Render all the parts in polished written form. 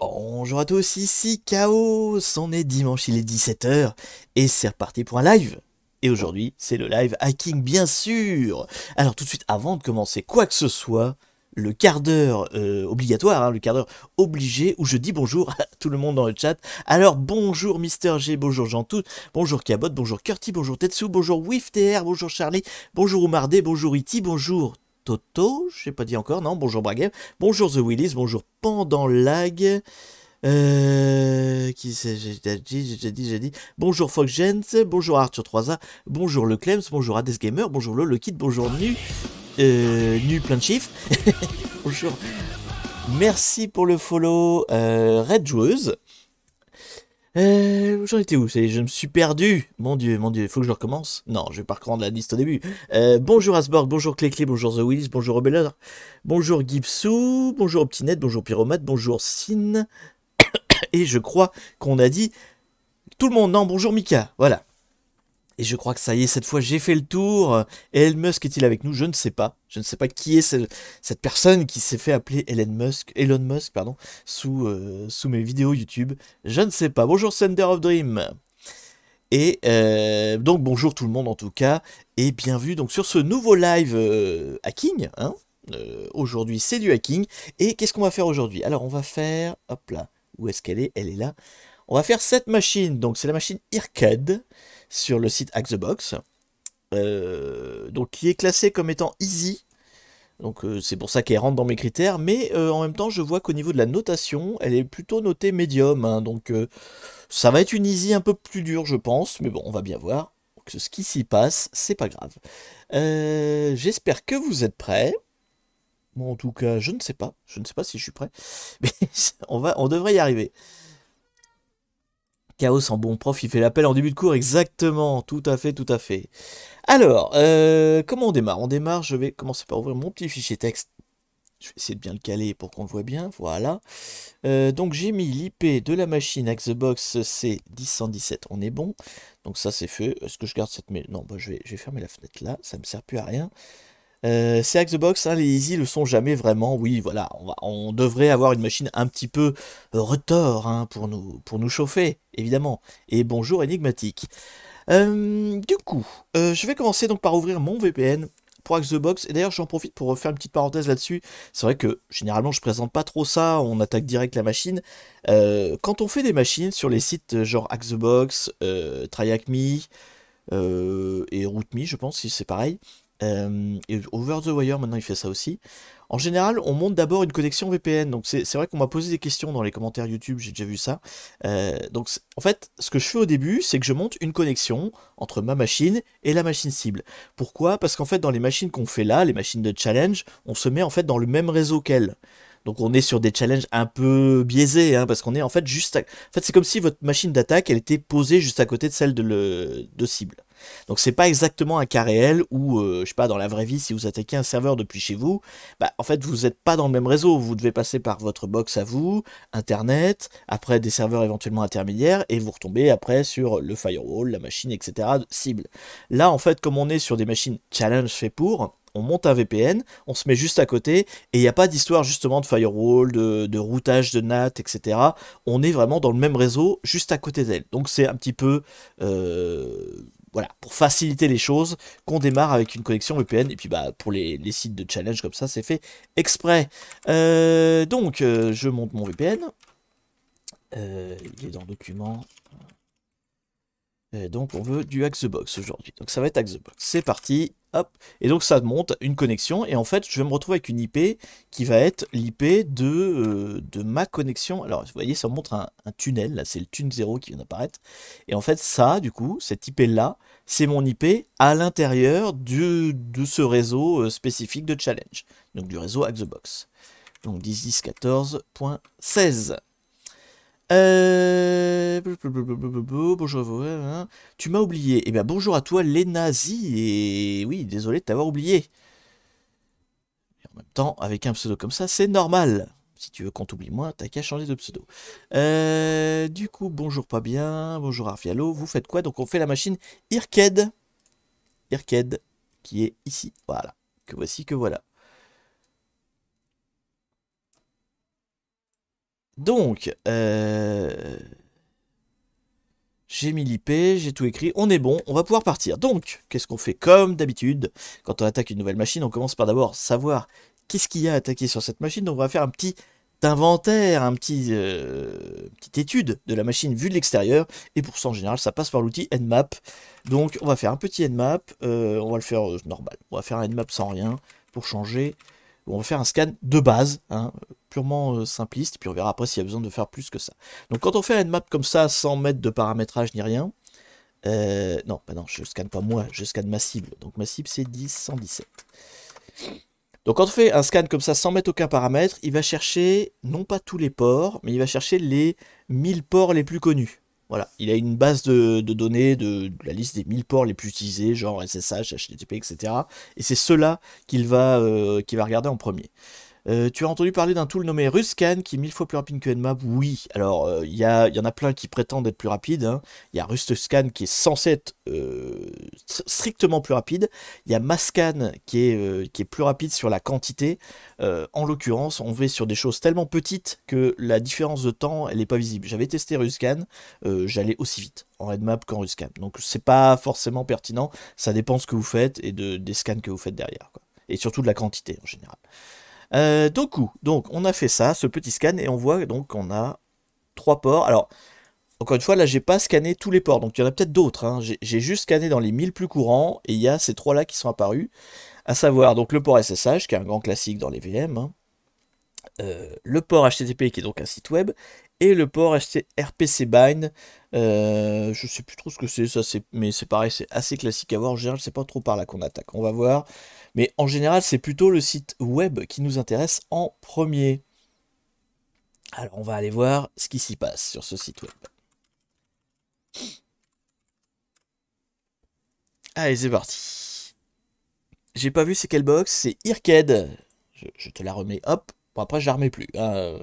Bonjour à tous, ici Chaos, on est dimanche, il est 17h, et c'est reparti pour un live. Et aujourd'hui, c'est le live hacking, bien sûr. Alors tout de suite, avant de commencer quoi que ce soit, le quart d'heure obligatoire, hein, le quart d'heure obligé, où je dis bonjour à tout le monde dans le chat. Alors bonjour Mister G, bonjour Jean-Tout, bonjour Cabot, bonjour Curti, bonjour Tetsu, bonjour WiFTR, bonjour Charlie, bonjour Oumardé, bonjour Iti, bonjour Toto, je sais pas dit encore, non, bonjour Braguet, bonjour The Willis, bonjour Pendant Lag, qui c'est, j'ai dit. Bonjour Fox Gens, bonjour Arthur 3A, bonjour Le Clems, bonjour Hades Gamer, bonjour Le Kid, bonjour Nu plein de chiffres. Bonjour. Merci pour le follow, Red Joueuse. J'en étais où? Je me suis perdu. Mon dieu, il faut que je recommence. Non, je vais pas reprendre la liste au début. Bonjour Asborg, bonjour Cléclé, bonjour The Willis, bonjour Rebelleur, bonjour Gipsou, bonjour Optinet, bonjour Pyromate, bonjour Sin. Et je crois qu'on a dit tout le monde. Non, bonjour Mika, voilà. Et je crois que ça y est, cette fois j'ai fait le tour. Elon Musk est-il avec nous? Je ne sais pas. Je ne sais pas qui est cette personne qui s'est fait appeler Elon Musk, pardon, sous mes vidéos YouTube. Je ne sais pas. Bonjour Sender of Dream. Et donc bonjour tout le monde en tout cas. Et bienvenue donc sur ce nouveau live hacking. Hein. Aujourd'hui c'est du hacking. Et qu'est-ce qu'on va faire aujourd'hui? Alors on va faire... Hop là. Où est-ce qu'elle est? Elle est là. On va faire cette machine. Donc c'est la machine Ircad sur le site Hack the Box. Donc qui est classée comme étant easy. Donc c'est pour ça qu'elle rentre dans mes critères. Mais en même temps je vois qu'au niveau de la notation, elle est plutôt notée médium. Hein, donc ça va être une easy un peu plus dure je pense. Mais bon on va bien voir. Donc, ce qui s'y passe, c'est pas grave. J'espère que vous êtes prêts. Bon, en tout cas, je ne sais pas. Je ne sais pas si je suis prêt. Mais on devrait y arriver. Chaos en bon prof, il fait l'appel en début de cours, exactement, tout à fait, tout à fait. Alors, comment on démarre? On démarre, je vais commencer par ouvrir mon petit fichier texte. Je vais essayer de bien le caler pour qu'on le voit bien, voilà. Donc j'ai mis l'IP de la machine Xbox, c'est 10.117, on est bon. Donc ça c'est fait. Est-ce que je garde cette mail? Non, bah, je vais fermer la fenêtre là, ça me sert plus à rien. C'est Xbox, hein, les Easy le sont jamais vraiment. Oui, voilà, on devrait avoir une machine un petit peu retors hein, pour nous chauffer, évidemment. Et bonjour énigmatique. Du coup, je vais commencer donc par ouvrir mon VPN pour Xbox. Et d'ailleurs, j'en profite pour refaire une petite parenthèse là-dessus. C'est vrai que généralement, je présente pas trop ça. On attaque direct la machine. Quand on fait des machines sur les sites genre Xbox, TryHackMe et RootMe, je pense, si c'est pareil. Et Over the Wire, maintenant, il fait ça aussi. En général, on monte d'abord une connexion VPN. Donc, c'est vrai qu'on m'a posé des questions dans les commentaires YouTube, j'ai déjà vu ça. Donc, en fait, ce que je fais au début, c'est que je monte une connexion entre ma machine et la machine cible. Pourquoi? Parce qu'en fait, dans les machines qu'on fait là, les machines de challenge, on se met en fait dans le même réseau qu'elles. Donc on est sur des challenges un peu biaisés, hein, parce qu'on est en fait juste... En fait, c'est comme si votre machine d'attaque, elle était posée juste à côté de celle de cible. Donc c'est pas exactement un cas réel où, je sais pas, dans la vraie vie, si vous attaquez un serveur depuis chez vous, bah en fait vous n'êtes pas dans le même réseau, vous devez passer par votre box à vous, Internet, après des serveurs éventuellement intermédiaires, et vous retombez après sur le firewall, la machine, etc. cible. Là en fait, comme on est sur des machines challenge fait pour, on monte un VPN, on se met juste à côté, et il n'y a pas d'histoire justement de firewall, de routage de NAT, etc. On est vraiment dans le même réseau, juste à côté d'elle. Donc c'est un petit peu... voilà, pour faciliter les choses, qu'on démarre avec une connexion VPN. Et puis bah pour les sites de challenge comme ça, c'est fait exprès. Donc je monte mon VPN. Il est dans Documents. Donc on veut du Xbox aujourd'hui. Donc ça va être Xbox. C'est parti. Hop. Et donc ça monte une connexion. Et en fait, je vais me retrouver avec une IP qui va être l'IP de ma connexion. Alors vous voyez, ça montre un tunnel. Là, c'est le tune 0 qui vient d'apparaître. Et en fait, ça, du coup, cette IP-là, c'est mon IP à l'intérieur de ce réseau spécifique de challenge. Donc du réseau Xbox. Donc 10.14.16. Bonjour, hein. Tu m'as oublié. Eh bien, bonjour à toi, les nazis. Et oui, désolé de t'avoir oublié. Et en même temps, avec un pseudo comme ça, c'est normal. Si tu veux qu'on t'oublie moins, t'as qu'à changer de pseudo. Du coup, bonjour pas bien. Bonjour Arfialo. Vous faites quoi? Donc, on fait la machine Irked. Irked, qui est ici. Voilà. Que voici, que voilà. Donc, j'ai mis l'IP, j'ai tout écrit, on est bon, on va pouvoir partir. Donc, qu'est-ce qu'on fait? Comme d'habitude, quand on attaque une nouvelle machine, on commence par d'abord savoir qu'est-ce qu'il y a à attaquer sur cette machine. Donc, on va faire un petit inventaire, petite étude de la machine vue de l'extérieur. Et pour ça, en général, ça passe par l'outil Nmap. Donc, on va faire un petit Nmap. On va le faire normal. On va faire un Nmap sans rien pour changer. On va faire un scan de base, hein, purement simpliste, puis on verra après s'il y a besoin de faire plus que ça. Donc quand on fait un nmap comme ça, sans mettre de paramétrage ni rien, non, bah non, je scanne pas moi, je scanne ma cible. Donc ma cible c'est 10, 117. Donc quand on fait un scan comme ça, sans mettre aucun paramètre, il va chercher, non pas tous les ports, mais il va chercher les 1000 ports les plus connus. Voilà, il a une base de données de la liste des 1000 ports les plus utilisés, genre SSH, HTTP, etc. Et c'est ceux-là qu'il va regarder en premier. Tu as entendu parler d'un tool nommé Ruscan qui est 1000 fois plus rapide que Nmap? Oui, alors il y en a plein qui prétendent être plus rapides, hein. Il y a Ruscan qui est censé être strictement plus rapide. Il y a Mascan qui est plus rapide sur la quantité. En l'occurrence, on va sur des choses tellement petites que la différence de temps, elle n'est pas visible. J'avais testé Ruscan, j'allais aussi vite en Nmap qu'en Ruscan. Donc c'est pas forcément pertinent, ça dépend de ce que vous faites et des scans que vous faites derrière, quoi. Et surtout de la quantité en général. Donc on a fait ça, ce petit scan, et on voit donc qu'on a 3 ports. Alors, encore une fois, là, j'ai pas scanné tous les ports, donc il y en a peut-être d'autres, hein. J'ai juste scanné dans les 1000 plus courants, et il y a ces 3-là qui sont apparus, à savoir donc le port SSH, qui est un grand classique dans les VM, hein. Le port HTTP, qui est donc un site web, et le port RPC Bind. Je sais plus trop ce que c'est, ça, mais c'est pareil, c'est assez classique à voir. En général, c'est pas trop par là qu'on attaque. On va voir. Mais en général, c'est plutôt le site web qui nous intéresse en premier. Alors, on va aller voir ce qui s'y passe sur ce site web. Allez, c'est parti. J'ai pas vu c'est quelle box, c'est Irked. Je te la remets, hop. Bon, après, je la remets plus, hein.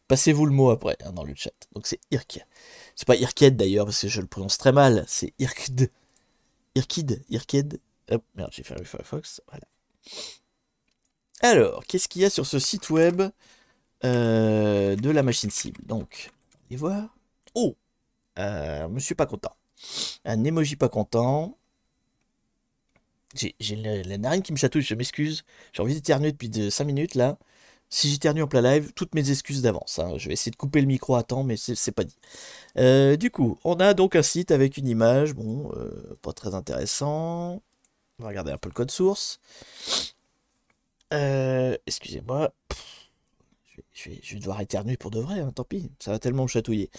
Passez-vous le mot après, hein, dans le chat. Donc, c'est Irked. C'est pas Irked d'ailleurs, parce que je le prononce très mal. C'est Irked. Irked. Hop, merde, j'ai fermé Firefox. Voilà. Alors, qu'est-ce qu'il y a sur ce site web de la machine cible? Donc, on va voir. Oh, monsieur pas content. Un emoji pas content. J'ai la narine qui me chatouille, je m'excuse. J'ai envie d'éternuer depuis 5 minutes là. Si j'éternue en plein live, toutes mes excuses d'avance, hein. Je vais essayer de couper le micro à temps, mais c'est pas dit. Du coup, on a donc un site avec une image, bon, pas très intéressant. On va regarder un peu le code source. Excusez-moi. Je vais devoir éternuer pour de vrai, hein, tant pis, ça va tellement me chatouiller.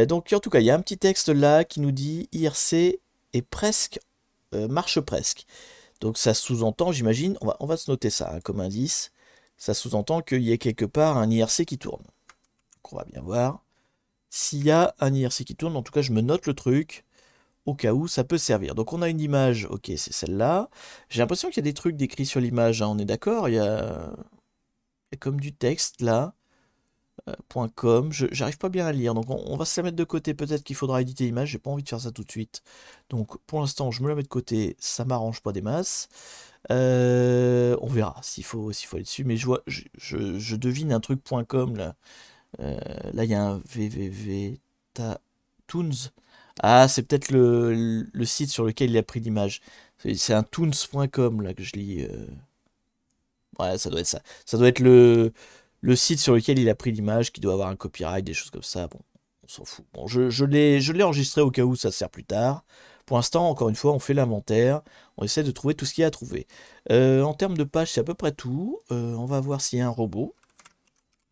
Donc en tout cas, il y a un petit texte là qui nous dit IRC est presque, marche presque. Donc ça sous-entend, j'imagine, on va se noter ça, hein, comme indice, ça sous-entend qu'il y ait quelque part un IRC qui tourne. Donc on va bien voir. S'il y a un IRC qui tourne, en tout cas je me note le truc, au cas où ça peut servir. Donc on a une image, ok, c'est celle-là. J'ai l'impression qu'il y a des trucs décrits sur l'image, hein, on est d'accord, il y a comme du texte là. .com, j'arrive pas bien à lire, donc on va se la mettre de côté, peut-être qu'il faudra éditer l'image, j'ai pas envie de faire ça tout de suite. Donc pour l'instant je me la mets de côté, ça m'arrange pas des masses. On verra s'il faut aller dessus, mais je devine un truc .com là. Là il y a un www toons. Ah, c'est peut-être le site sur lequel il a pris l'image. C'est un toons.com là que je lis. Ouais, ça doit être ça. Ça doit être le site sur lequel il a pris l'image, qui doit avoir un copyright, des choses comme ça. Bon, on s'en fout. Bon, je l'ai enregistré au cas où ça sert plus tard. Pour l'instant, encore une fois, on fait l'inventaire. On essaie de trouver tout ce qu'il y a à trouver. En termes de page, c'est à peu près tout. On va voir s'il y a un robot.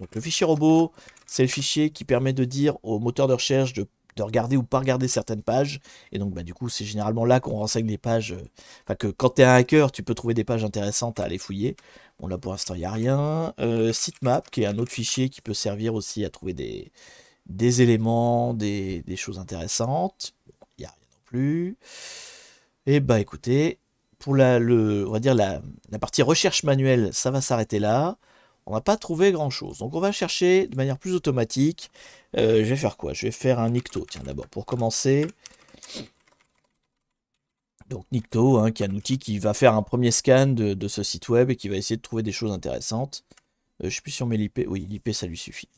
Donc le fichier robot, c'est le fichier qui permet de dire au moteur de recherche de regarder ou pas regarder certaines pages. Et donc bah, du coup, c'est généralement là qu'on renseigne les pages. Enfin que quand tu es un hacker, tu peux trouver des pages intéressantes à aller fouiller. Bon là pour l'instant, il n'y a rien. Sitemap, qui est un autre fichier qui peut servir aussi à trouver des éléments, des choses intéressantes. Il n'y a rien non plus. Et bah écoutez, pour on va dire la partie recherche manuelle, ça va s'arrêter là. On n'a pas trouvé grand chose. Donc on va chercher de manière plus automatique. Je vais faire quoi? Je vais faire un Nikto, tiens d'abord, pour commencer. Donc Nikto, hein, qui est un outil qui va faire un premier scan de ce site web et qui va essayer de trouver des choses intéressantes. Je sais plus si on met l'IP. Oui, l'IP ça lui suffit.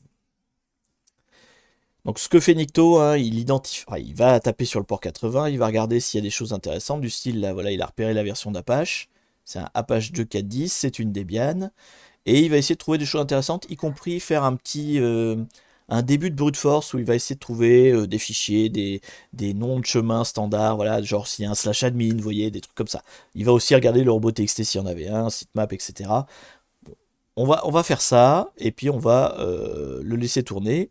Donc ce que fait Nikto, hein, il identifie, enfin, il va taper sur le port 80, il va regarder s'il y a des choses intéressantes du style, là, voilà, il a repéré la version d'Apache. C'est un Apache 2.4.10, c'est une Debian. Et il va essayer de trouver des choses intéressantes, y compris faire un début de brute force où il va essayer de trouver des fichiers, des noms de chemins standards, voilà, genre s'il y a un slash admin, vous voyez, des trucs comme ça. Il va aussi regarder le robot TXT s'il y en avait un, sitemap, etc. On va faire ça, et puis on va le laisser tourner.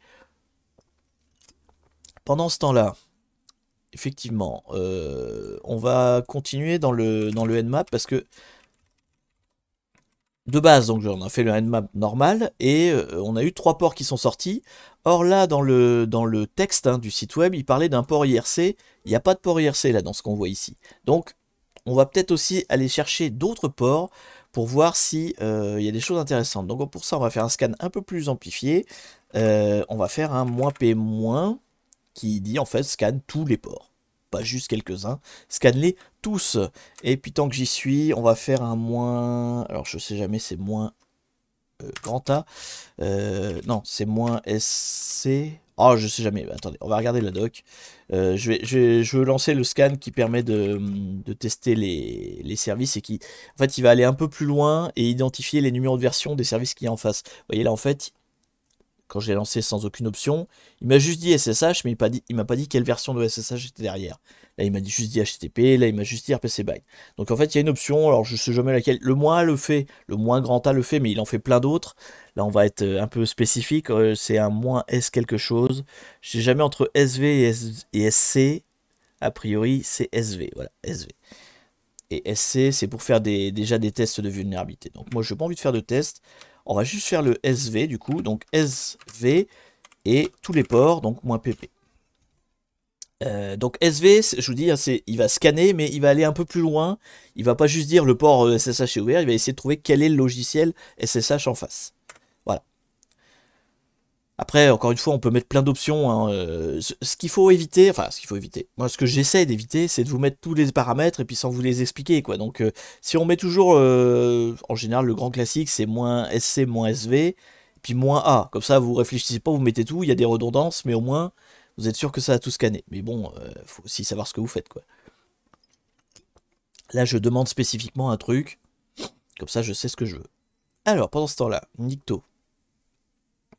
Pendant ce temps-là, effectivement, on va continuer dans le Nmap parce que de base, donc on a fait le Nmap normal et on a eu 3 ports qui sont sortis. Or là, dans le texte hein, du site web, il parlait d'un port IRC. Il n'y a pas de port IRC là dans ce qu'on voit ici. Donc, on va peut--, aussi aller chercher d'autres ports pour voir si il y a des choses intéressantes. Donc pour ça, on va faire un scan un peu plus amplifié. On va faire un "-p-" qui dit en fait scanne tous les ports. Pas juste quelques-uns, scanne-les tous. Et puis tant que j'y suis, on va faire un moins. Alors je sais jamais, c'est moins grand A. Non, c'est moins SC. Oh, je sais jamais. Attendez, on va regarder la doc. Je veux lancer le scan qui permet de tester les services et qui, en fait, il va aller un peu plus loin et identifier les numéros de version des services qui est en face. Vous voyez là, en fait, quand je l'ai lancé sans aucune option, il m'a juste dit SSH, mais il m'a pas dit quelle version de SSH était derrière. Là, il m'a juste dit HTTP, là, il m'a juste dit RPC BY. Donc en fait, il y a une option, alors je sais jamais laquelle. Le moins A le fait, le moins grand A le fait, mais il en fait plein d'autres. Là, on va être un peu spécifique, c'est un moins S quelque chose. Je sais jamais entre SV et SC. A priori, c'est SV, voilà, SV. Et SC, c'est pour faire déjà des tests de vulnérabilité. Donc moi, je n'ai pas envie de faire de tests. On va juste faire le SV du coup. Donc SV et tous les ports, donc -pp. Donc SV, je vous dis, hein, il va scanner, mais il va aller un peu plus loin. Il va pas juste dire le port SSH est ouvert, il va essayer de trouver quel est le logiciel SSH en face. Voilà. Après, encore une fois, on peut mettre plein d'options. Hein, ce qu'il faut éviter, enfin, ce qu'il faut éviter. Moi, ce que j'essaie d'éviter, c'est de vous mettre tous les paramètres et puis sans vous les expliquer, quoi. Donc, si on met toujours, en général, le grand classique, c'est -SC, -SV, et puis -A. Comme ça, vous réfléchissez pas, vous mettez tout. Il y a des redondances, mais au moins, vous êtes sûr que ça a tout scanné. Mais bon, faut aussi savoir ce que vous faites, quoi. Là, je demande spécifiquement un truc. Comme ça, je sais ce que je veux. Alors, pendant ce temps-là, Nikto.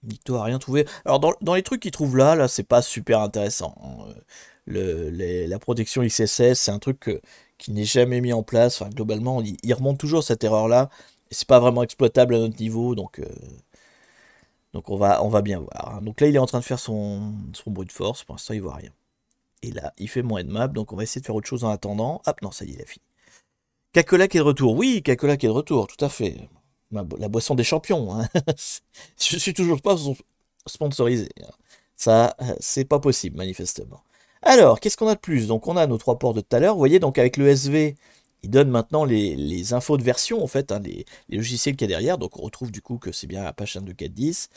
Nikto a rien trouvé. Alors dans les trucs qu'il trouve là, c'est pas super intéressant. Hein. La protection XSS, c'est un truc qui n'est jamais mis en place. Enfin, globalement, il remonte toujours cette erreur-là. Et c'est pas vraiment exploitable à notre niveau, donc on va bien voir. Hein. Donc là, il est en train de faire son brute force. Pour l'instant, il voit rien. Et là, il fait mon Nmap, donc on va essayer de faire autre chose en attendant. Hop, non, ça y est, il a fini. Cacola qui est de retour. Oui, Cacola qui est de retour, tout à fait. La boisson des champions. Hein. Je suis toujours pas sponsorisé. Hein. Ça, c'est pas possible, manifestement. Alors, qu'est-ce qu'on a de plus? Donc, on a nos 3 ports de tout à l'heure. Vous voyez, donc avec le SV, il donne maintenant les infos de version, en fait, hein, les logiciels qu'il y a derrière. Donc, on retrouve du coup que c'est bien Apache 1.2.4.10.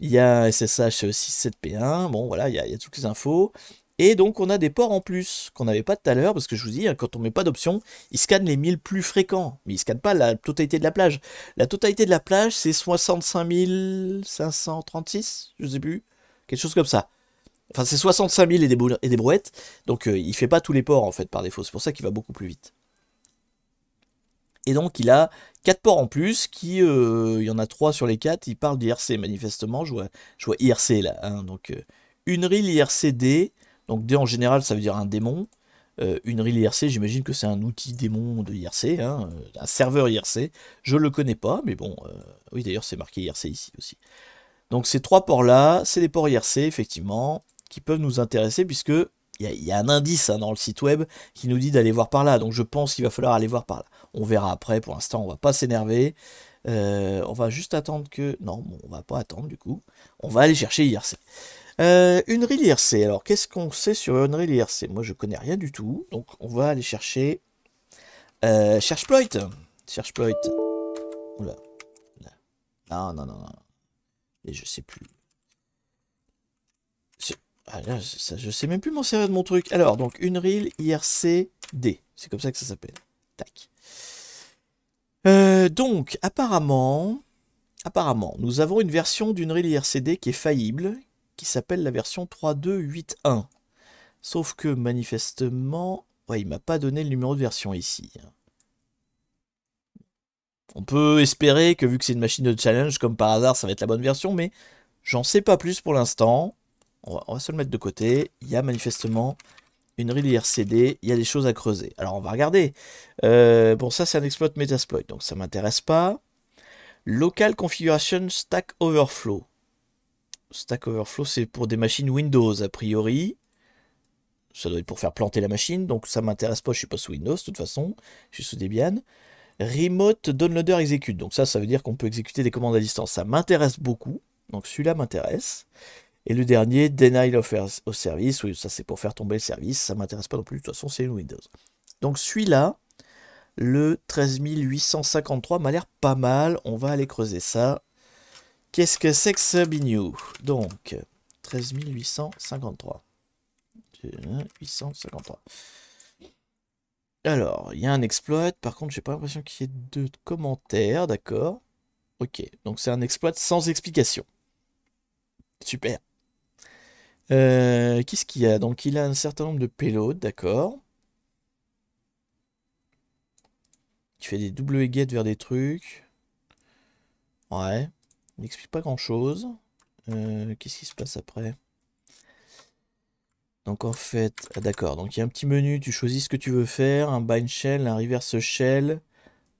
Il y a SSH 6.7p1. Bon, voilà, il y a toutes les infos. Et donc, on a des ports en plus qu'on n'avait pas tout à l'heure, parce que je vous dis, hein, quand on met pas d'option, il scanne les 1000 plus fréquents, mais il scanne pas la totalité de la plage. La totalité de la plage, c'est 65 536, je sais plus, quelque chose comme ça. Enfin, c'est 65 000 et des brouettes, donc il fait pas tous les ports en fait par défaut, c'est pour ça qu'il va beaucoup plus vite. Et donc il a 4 ports en plus, il y en a 3 sur les 4, il parle d'IRC manifestement, je vois IRC là, hein, donc une reel IRC-D, donc D en général ça veut dire un démon, une reel IRC j'imagine que c'est un outil démon de IRC, hein, un serveur IRC, je le connais pas, mais bon, oui d'ailleurs c'est marqué IRC ici aussi. Donc ces 3 ports là, c'est des ports IRC effectivement, qui peuvent nous intéresser puisque il y a un indice hein, dans le site web qui nous dit d'aller voir par là, donc je pense qu'il va falloir aller voir par là. On verra après, pour l'instant on va pas s'énerver, on va juste attendre que... Non, bon, on va pas attendre du coup, on va aller chercher IRC. Unreal IRC, alors qu'est-ce qu'on sait sur Unreal IRC? Moi je connais rien du tout, donc on va aller chercher... Chercheploit. Oula. Non, non, non, non. Et je sais plus. Ah, là, je sais même plus m'en servir de mon truc. Alors, donc, Unreal IRC-D. C'est comme ça que ça s'appelle. Tac. Donc, apparemment, nous avons une version d'Unreal IRC-D qui est faillible, qui s'appelle la version 3.2.8.1. Sauf que manifestement, ouais, il m'a pas donné le numéro de version ici. On peut espérer que vu que c'est une machine de challenge, comme par hasard, ça va être la bonne version, mais j'en sais pas plus pour l'instant. On va se le mettre de côté. Il y a manifestement une real IRCD, il y a des choses à creuser. Alors on va regarder. Bon, ça c'est un exploit Metasploit, donc ça m'intéresse pas. Local Configuration Stack Overflow. Stack Overflow, c'est pour des machines Windows, a priori. Ça doit être pour faire planter la machine, donc ça m'intéresse pas, je suis pas sous Windows, de toute façon. Je suis sous Debian. Remote Downloader Execute, donc ça veut dire qu'on peut exécuter des commandes à distance. Ça m'intéresse beaucoup, donc celui-là m'intéresse. Et le dernier, Denial of Service, oui, ça c'est pour faire tomber le service, ça m'intéresse pas non plus, de toute façon c'est Windows. Donc celui-là, le 13853 m'a l'air pas mal, on va aller creuser ça. Qu'est-ce que c'est que ce bignou? Donc, 13853. 853. Alors, il y a un exploit, par contre j'ai pas l'impression qu'il y ait de commentaires, d'accord. Ok, donc c'est un exploit sans explication. Super. Qu'est-ce qu'il y a? Donc il a un certain nombre de payloads, d'accord. Il fait des WGET vers des trucs. Ouais. Il n'explique pas grand-chose. Qu'est-ce qui se passe après? Donc en fait, ah, d'accord. Donc il y a un petit menu, tu choisis ce que tu veux faire. Un bind shell, un reverse shell,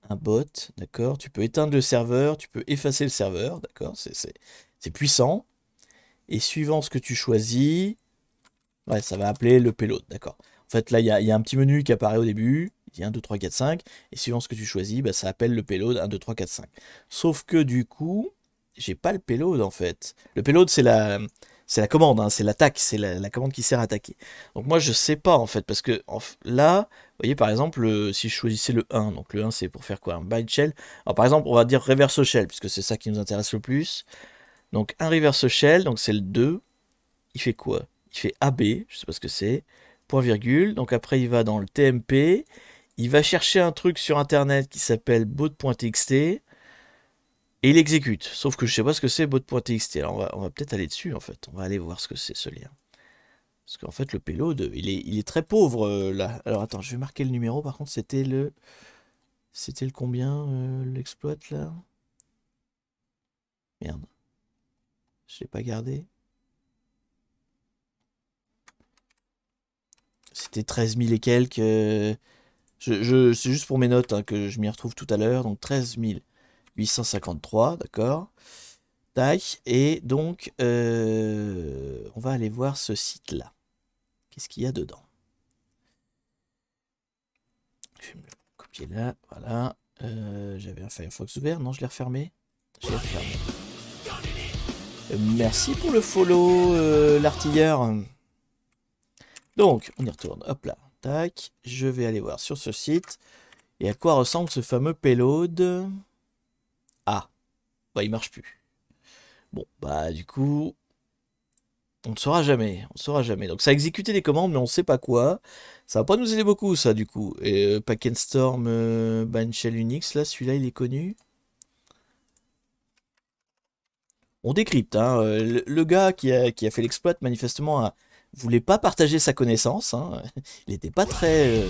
un bot, d'accord. Tu peux éteindre le serveur, tu peux effacer le serveur, d'accord. C'est puissant. Et suivant ce que tu choisis, ouais, ça va appeler le payload, d'accord. En fait, là, il y a un petit menu qui apparaît au début. Il y a 1, 2, 3, 4, 5. Et suivant ce que tu choisis, bah, ça appelle le payload 1, 2, 3, 4, 5. Sauf que du coup, j'ai pas le payload en fait. Le payload, c'est la commande, hein, c'est l'attaque, c'est la commande qui sert à attaquer. Donc moi, je sais pas en fait, parce que là, vous voyez par exemple, si je choisissais le 1, donc le 1 c'est pour faire quoi? Un bind shell. Alors par exemple, on va dire reverse shell, puisque c'est ça qui nous intéresse le plus. Donc un reverse shell, donc c'est le 2. Il fait quoi? Il fait AB, je sais pas ce que c'est, point virgule, donc après il va dans le TMP, il va chercher un truc sur internet qui s'appelle bot.txt, et il exécute, sauf que je sais pas ce que c'est bot.txt, alors on va peut-être aller dessus en fait, on va aller voir ce que c'est ce lien. Parce qu'en fait le payload, il est très pauvre là. Alors attends, je vais marquer le numéro, par contre c'était le combien l'exploit là? Merde, je l'ai pas gardé. C'était 13 000 et quelques. C'est juste pour mes notes hein, que je m'y retrouve tout à l'heure. Donc 13 853, d'accord. Tac. Et donc, on va aller voir ce site-là. Qu'est-ce qu'il y a dedans? Je vais me le copier là. Voilà. J'avais un Firefox ouvert. Non, je l'ai refermé. Je l'ai refermé. Merci pour le follow, l'artilleur. Donc, on y retourne. Hop là. Tac. Je vais aller voir sur ce site. Et à quoi ressemble ce fameux payload? Ah. Bah, il marche plus. Bon, bah, du coup, on ne saura jamais. On ne saura jamais. Donc, ça a exécuté des commandes, mais on ne sait pas quoi. Ça va pas nous aider beaucoup, ça, du coup. Et Packet Storm, Bind Shell Unix, là, celui-là, il est connu. On décrypte, hein. Le gars qui a fait l'exploit, manifestement, voulait pas partager sa connaissance. Hein. Il n'était pas très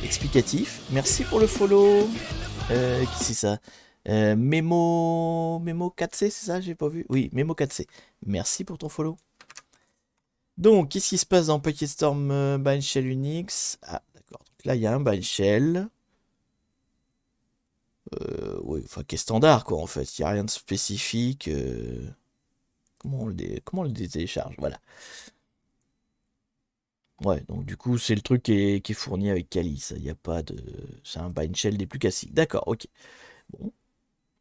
explicatif. Merci pour le follow. Qui c'est ça? Memo 4C, c'est ça? J'ai pas vu. Oui, Memo 4C. Merci pour ton follow. Donc, qu'est-ce qui se passe dans Packet Storm Bind Shell Unix? Ah, d'accord. Donc là, il y a un Bind Shell. Oui, enfin, qui est standard, quoi, en fait. Il n'y a rien de spécifique. Comment on le télécharge? Voilà. Ouais, donc du coup, c'est le truc qui est fourni avec Kali. Ça, y a pas de... C'est un bind shell des plus classiques. D'accord, ok.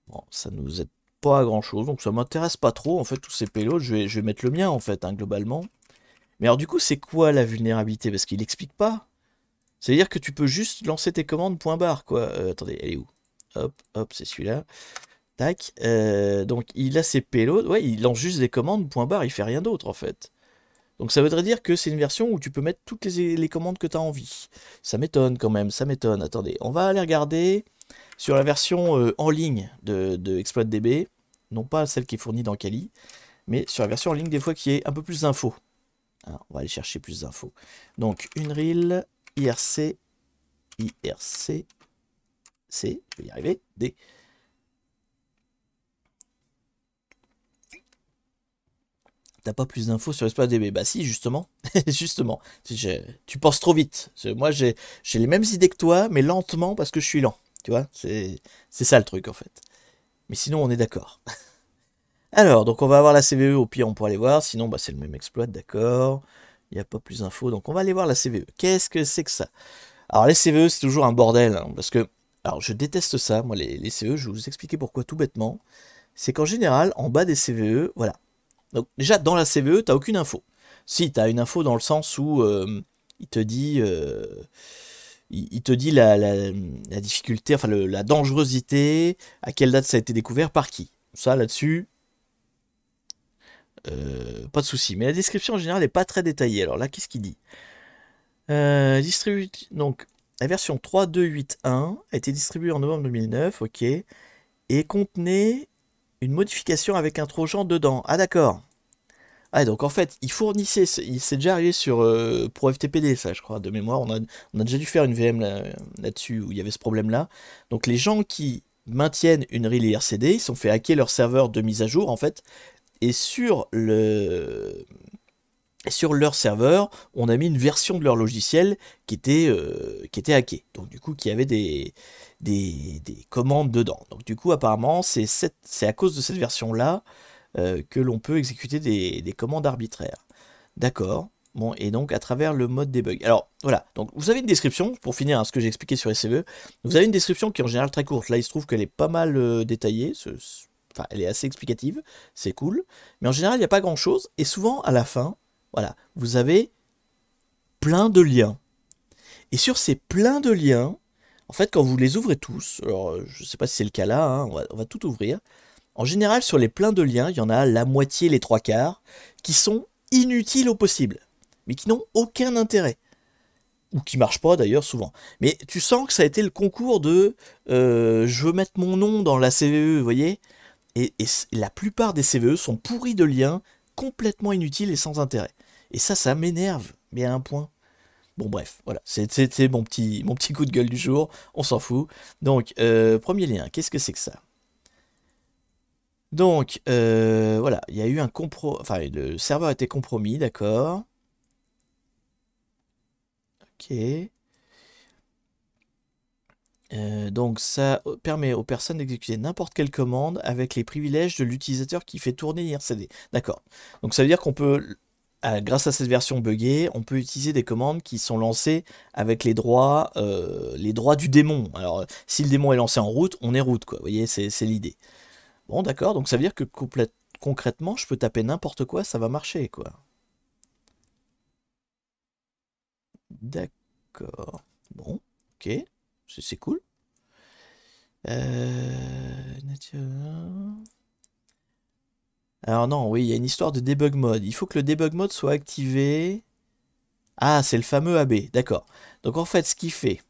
Bon, ça nous aide pas à grand chose, donc ça m'intéresse pas trop. En fait, tous ces payloads, je vais mettre le mien, en fait, hein, globalement. Mais alors, du coup, c'est quoi la vulnérabilité? Parce qu'il explique pas. C'est-à-dire que tu peux juste lancer tes commandes point barre, quoi. Attendez, elle est où? Hop, hop, c'est celui-là. Tac. Donc, il a ses payloads. Ouais, il lance juste des commandes point barre, il fait rien d'autre, en fait. Donc ça voudrait dire que c'est une version où tu peux mettre toutes les commandes que tu as envie. Ça m'étonne quand même, ça m'étonne. Attendez, on va aller regarder sur la version en ligne de ExploitDB, non pas celle qui est fournie dans Kali. mais sur la version en ligne, des fois, qui est un peu plus d'infos. Alors, on va aller chercher plus d'infos. Donc, Unreal, IRC, IRC, C, je vais y arriver, D. T'as pas plus d'infos sur ExploitDB? Bah si, justement. Justement. Tu penses trop vite. Moi, j'ai les mêmes idées que toi, mais lentement parce que je suis lent. Tu vois, c'est ça le truc, en fait. Mais sinon, on est d'accord. Alors, donc on va avoir la CVE, au pire, on pourra aller voir. Sinon, bah, c'est le même exploit, d'accord. Il n'y a pas plus d'infos, donc on va aller voir la CVE. Qu'est-ce que c'est que ça? Alors, les CVE, c'est toujours un bordel, hein, parce que... Alors, je déteste ça, moi, les CVE, je vais vous expliquer pourquoi, tout bêtement. C'est qu'en général, en bas des CVE, voilà. Donc, déjà, dans la CVE, t'as aucune info. Si, t'as une info dans le sens où il te dit... il te dit la difficulté, enfin la dangerosité, à quelle date ça a été découvert, par qui. Ça, là-dessus, pas de souci. Mais la description en général n'est pas très détaillée. Alors là, qu'est-ce qu'il dit? Donc, la version 3.2.8.1 a été distribuée en novembre 2009, ok, et contenait une modification avec un trojan dedans. Ah d'accord. Ah donc en fait, il fournissait, c'est déjà arrivé sur pour FTPD ça, je crois, de mémoire. On a déjà dû faire une VM là-dessus où il y avait ce problème-là. Donc les gens qui maintiennent une reel IRCD, ils sont fait hacker leur serveur de mise à jour en fait, et sur leur serveur, on a mis une version de leur logiciel qui était hackée. Donc du coup, qui avait des commandes dedans. Donc du coup, apparemment, c'est à cause de cette version-là que l'on peut exécuter des commandes arbitraires. D'accord. Bon, et donc à travers le mode debug. Alors voilà, donc vous avez une description, pour finir ce que j'ai expliqué sur SCVE, vous avez une description qui est en général très courte. Là, il se trouve qu'elle est pas mal détaillée, enfin, elle est assez explicative, c'est cool. Mais en général, il n'y a pas grand-chose, et souvent, à la fin, voilà, vous avez plein de liens. Et sur ces pleins de liens, en fait, quand vous les ouvrez tous, alors je ne sais pas si c'est le cas là, hein, on va tout ouvrir. En général, sur les pleins de liens, il y en a la moitié, les trois quarts, qui sont inutiles au possible, mais qui n'ont aucun intérêt. Ou qui marchent pas d'ailleurs souvent. Mais tu sens que ça a été le concours de je veux mettre mon nom dans la CVE, vous voyez, et la plupart des CVE sont pourris de liens, complètement inutiles et sans intérêt. Et ça m'énerve, mais à un point. Bon bref, voilà, c'était mon petit coup de gueule du jour, on s'en fout. Donc, premier lien, qu'est-ce que c'est que ça? Donc, voilà, il y a eu un enfin, le serveur a été compromis, d'accord. Ok. Donc, ça permet aux personnes d'exécuter n'importe quelle commande avec les privilèges de l'utilisateur qui fait tourner l'IRCD. D'accord. Donc, ça veut dire qu'on peut, grâce à cette version buggée, on peut utiliser des commandes qui sont lancées avec les droits du démon. Alors, si le démon est lancé en route, on est route, quoi. Vous voyez, c'est l'idée. Bon, d'accord, donc ça veut dire que concrètement, je peux taper n'importe quoi, ça va marcher, quoi. D'accord. Bon, ok, c'est cool. Alors non, oui, il y a une histoire de debug mode. Il faut que le debug mode soit activé. Ah, c'est le fameux AB, d'accord. Donc en fait, ce qu'il fait,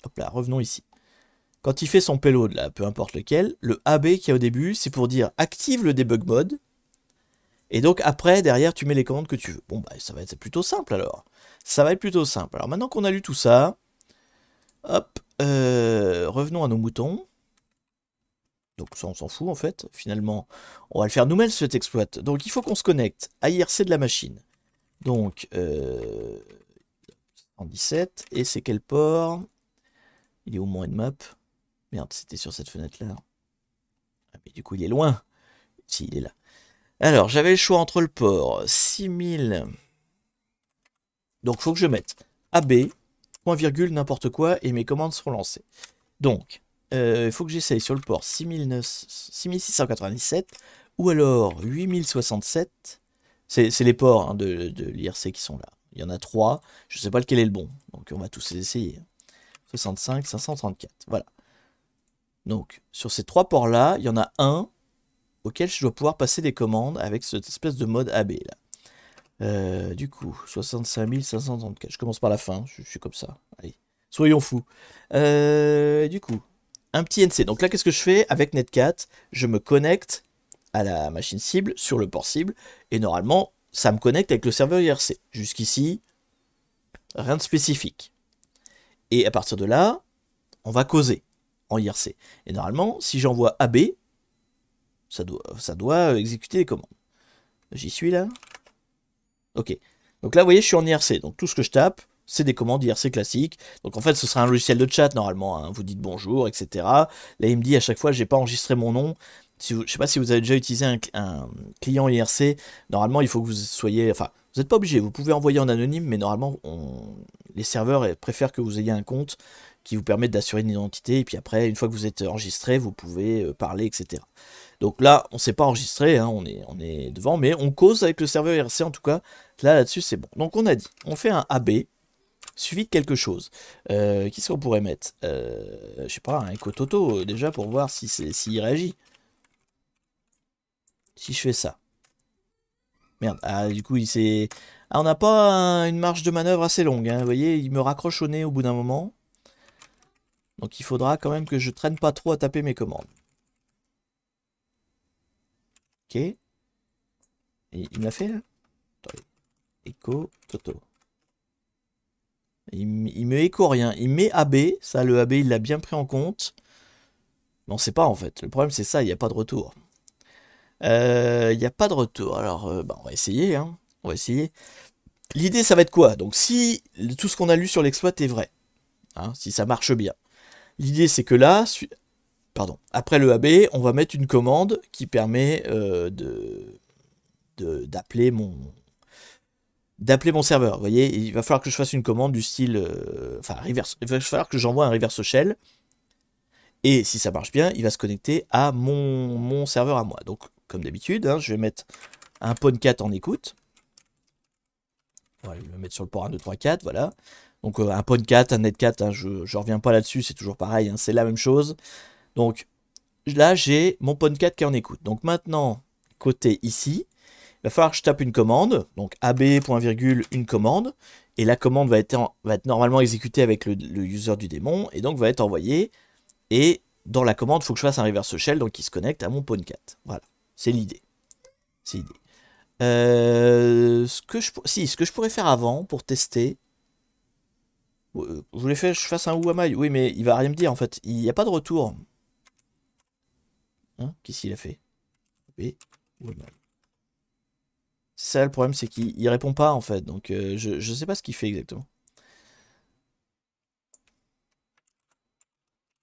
hop là, revenons ici. Quand il fait son payload, là, peu importe lequel, le AB qu'il y a au début, c'est pour dire active le debug mode. Et donc après, derrière, tu mets les commandes que tu veux. Bon, bah, ça va être plutôt simple alors. Ça va être plutôt simple. Alors maintenant qu'on a lu tout ça, hop, revenons à nos moutons. Donc ça, on s'en fout en fait. Finalement, on va le faire nous-mêmes cet exploit. Donc il faut qu'on se connecte à IRC de la machine. Donc, 17. Et c'est quel port? Il est au moins une map. Merde, c'était sur cette fenêtre-là. Ah, mais du coup, il est loin. Si, il est là. Alors, j'avais le choix entre le port 6000. Donc, il faut que je mette AB, point virgule, n'importe quoi, et mes commandes seront lancées. Donc, il faut que j'essaye sur le port 6697 ou alors 8067. C'est les ports hein, de l'IRC qui sont là. Il y en a 3. Je ne sais pas lequel est le bon. Donc, on va tous les essayer. 65, 534. Voilà. Donc, sur ces 3 ports-là, il y en a un auquel je dois pouvoir passer des commandes avec cette espèce de mode AB là. Du coup, 65 534. Je commence par la fin, je suis comme ça. Allez, soyons fous. Du coup, un petit NC. Donc là, qu'est-ce que je fais avec Netcat? Je me connecte à la machine cible, sur le port cible, et normalement, ça me connecte avec le serveur IRC. Jusqu'ici, rien de spécifique. Et à partir de là, on va causer en IRC. Et normalement, si j'envoie AB, ça doit exécuter les commandes. J'y suis là. Ok. Donc là, vous voyez, je suis en IRC. Donc tout ce que je tape, c'est des commandes IRC classiques. Donc en fait, ce sera un logiciel de chat normalement. Hein. Vous dites bonjour, etc. Là, il me dit à chaque fois, j'ai pas enregistré mon nom. Si vous, je sais pas si vous avez déjà utilisé un client IRC. Normalement, il faut que vous soyez... Enfin, vous n'êtes pas obligé. Vous pouvez envoyer en anonyme, mais normalement, les serveurs préfèrent que vous ayez un compte qui vous permet d'assurer une identité. Et puis après, une fois que vous êtes enregistré, vous pouvez parler, etc. Donc là, on ne s'est pas enregistré, hein, on est devant, mais on cause avec le serveur IRC en tout cas. Là-dessus, c'est bon. Donc on a dit, on fait un AB suivi de quelque chose. Qu'est-ce qu'on pourrait mettre je sais pas, un Echo Toto déjà pour voir s'il réagit. Si je fais ça. Merde, ah, du coup, il s'est... Ah, on n'a pas une marge de manœuvre assez longue, hein, vous voyez, il me raccroche au nez au bout d'un moment. Donc il faudra quand même que je traîne pas trop à taper mes commandes. Ok. Et il me l'a fait là. Attendez. Echo Toto. Il me écho rien. Il met AB. Ça, le AB, il l'a bien pris en compte. Mais on sait pas en fait. Le problème, c'est ça. Il n'y a pas de retour. Il n'y a pas de retour. Alors, bah, on va essayer. Hein. On va essayer. L'idée, ça va être quoi? Donc, si tout ce qu'on a lu sur l'exploit est vrai, hein, si ça marche bien. L'idée, c'est que là, pardon, après le AB, on va mettre une commande qui permet d'appeler mon serveur. Vous voyez, il va falloir que je fasse une commande du style, enfin, reverse. Il va falloir que j'envoie un reverse shell. Et si ça marche bien, il va se connecter à mon serveur à moi. Donc, comme d'habitude, hein, je vais mettre un PON4 en écoute. Voilà, je vais le mettre sur le port 1, 2, 3, 4, voilà. Donc, un PON4, un net4, hein, je ne reviens pas là-dessus, c'est toujours pareil, hein, c'est la même chose. Donc, là, j'ai mon PON4 qui est en écoute. Donc, maintenant, côté ici, il va falloir que je tape une commande, donc AB, point virgule, une commande, et la commande va être normalement exécutée avec le user du démon, et donc va être envoyée, et dans la commande, il faut que je fasse un reverse shell, donc qui se connecte à mon PON4. Voilà, c'est l'idée. C'est l'idée. Ce que je pourrais faire avant, pour tester, je voulais faire que je fasse un Ouamai, oui, mais il va rien me dire, en fait, il n'y a pas de retour. Hein, qu'est-ce qu'il a fait? AB, Ouamai. Ça, le problème, c'est qu'il répond pas, en fait. Donc, je sais pas ce qu'il fait exactement.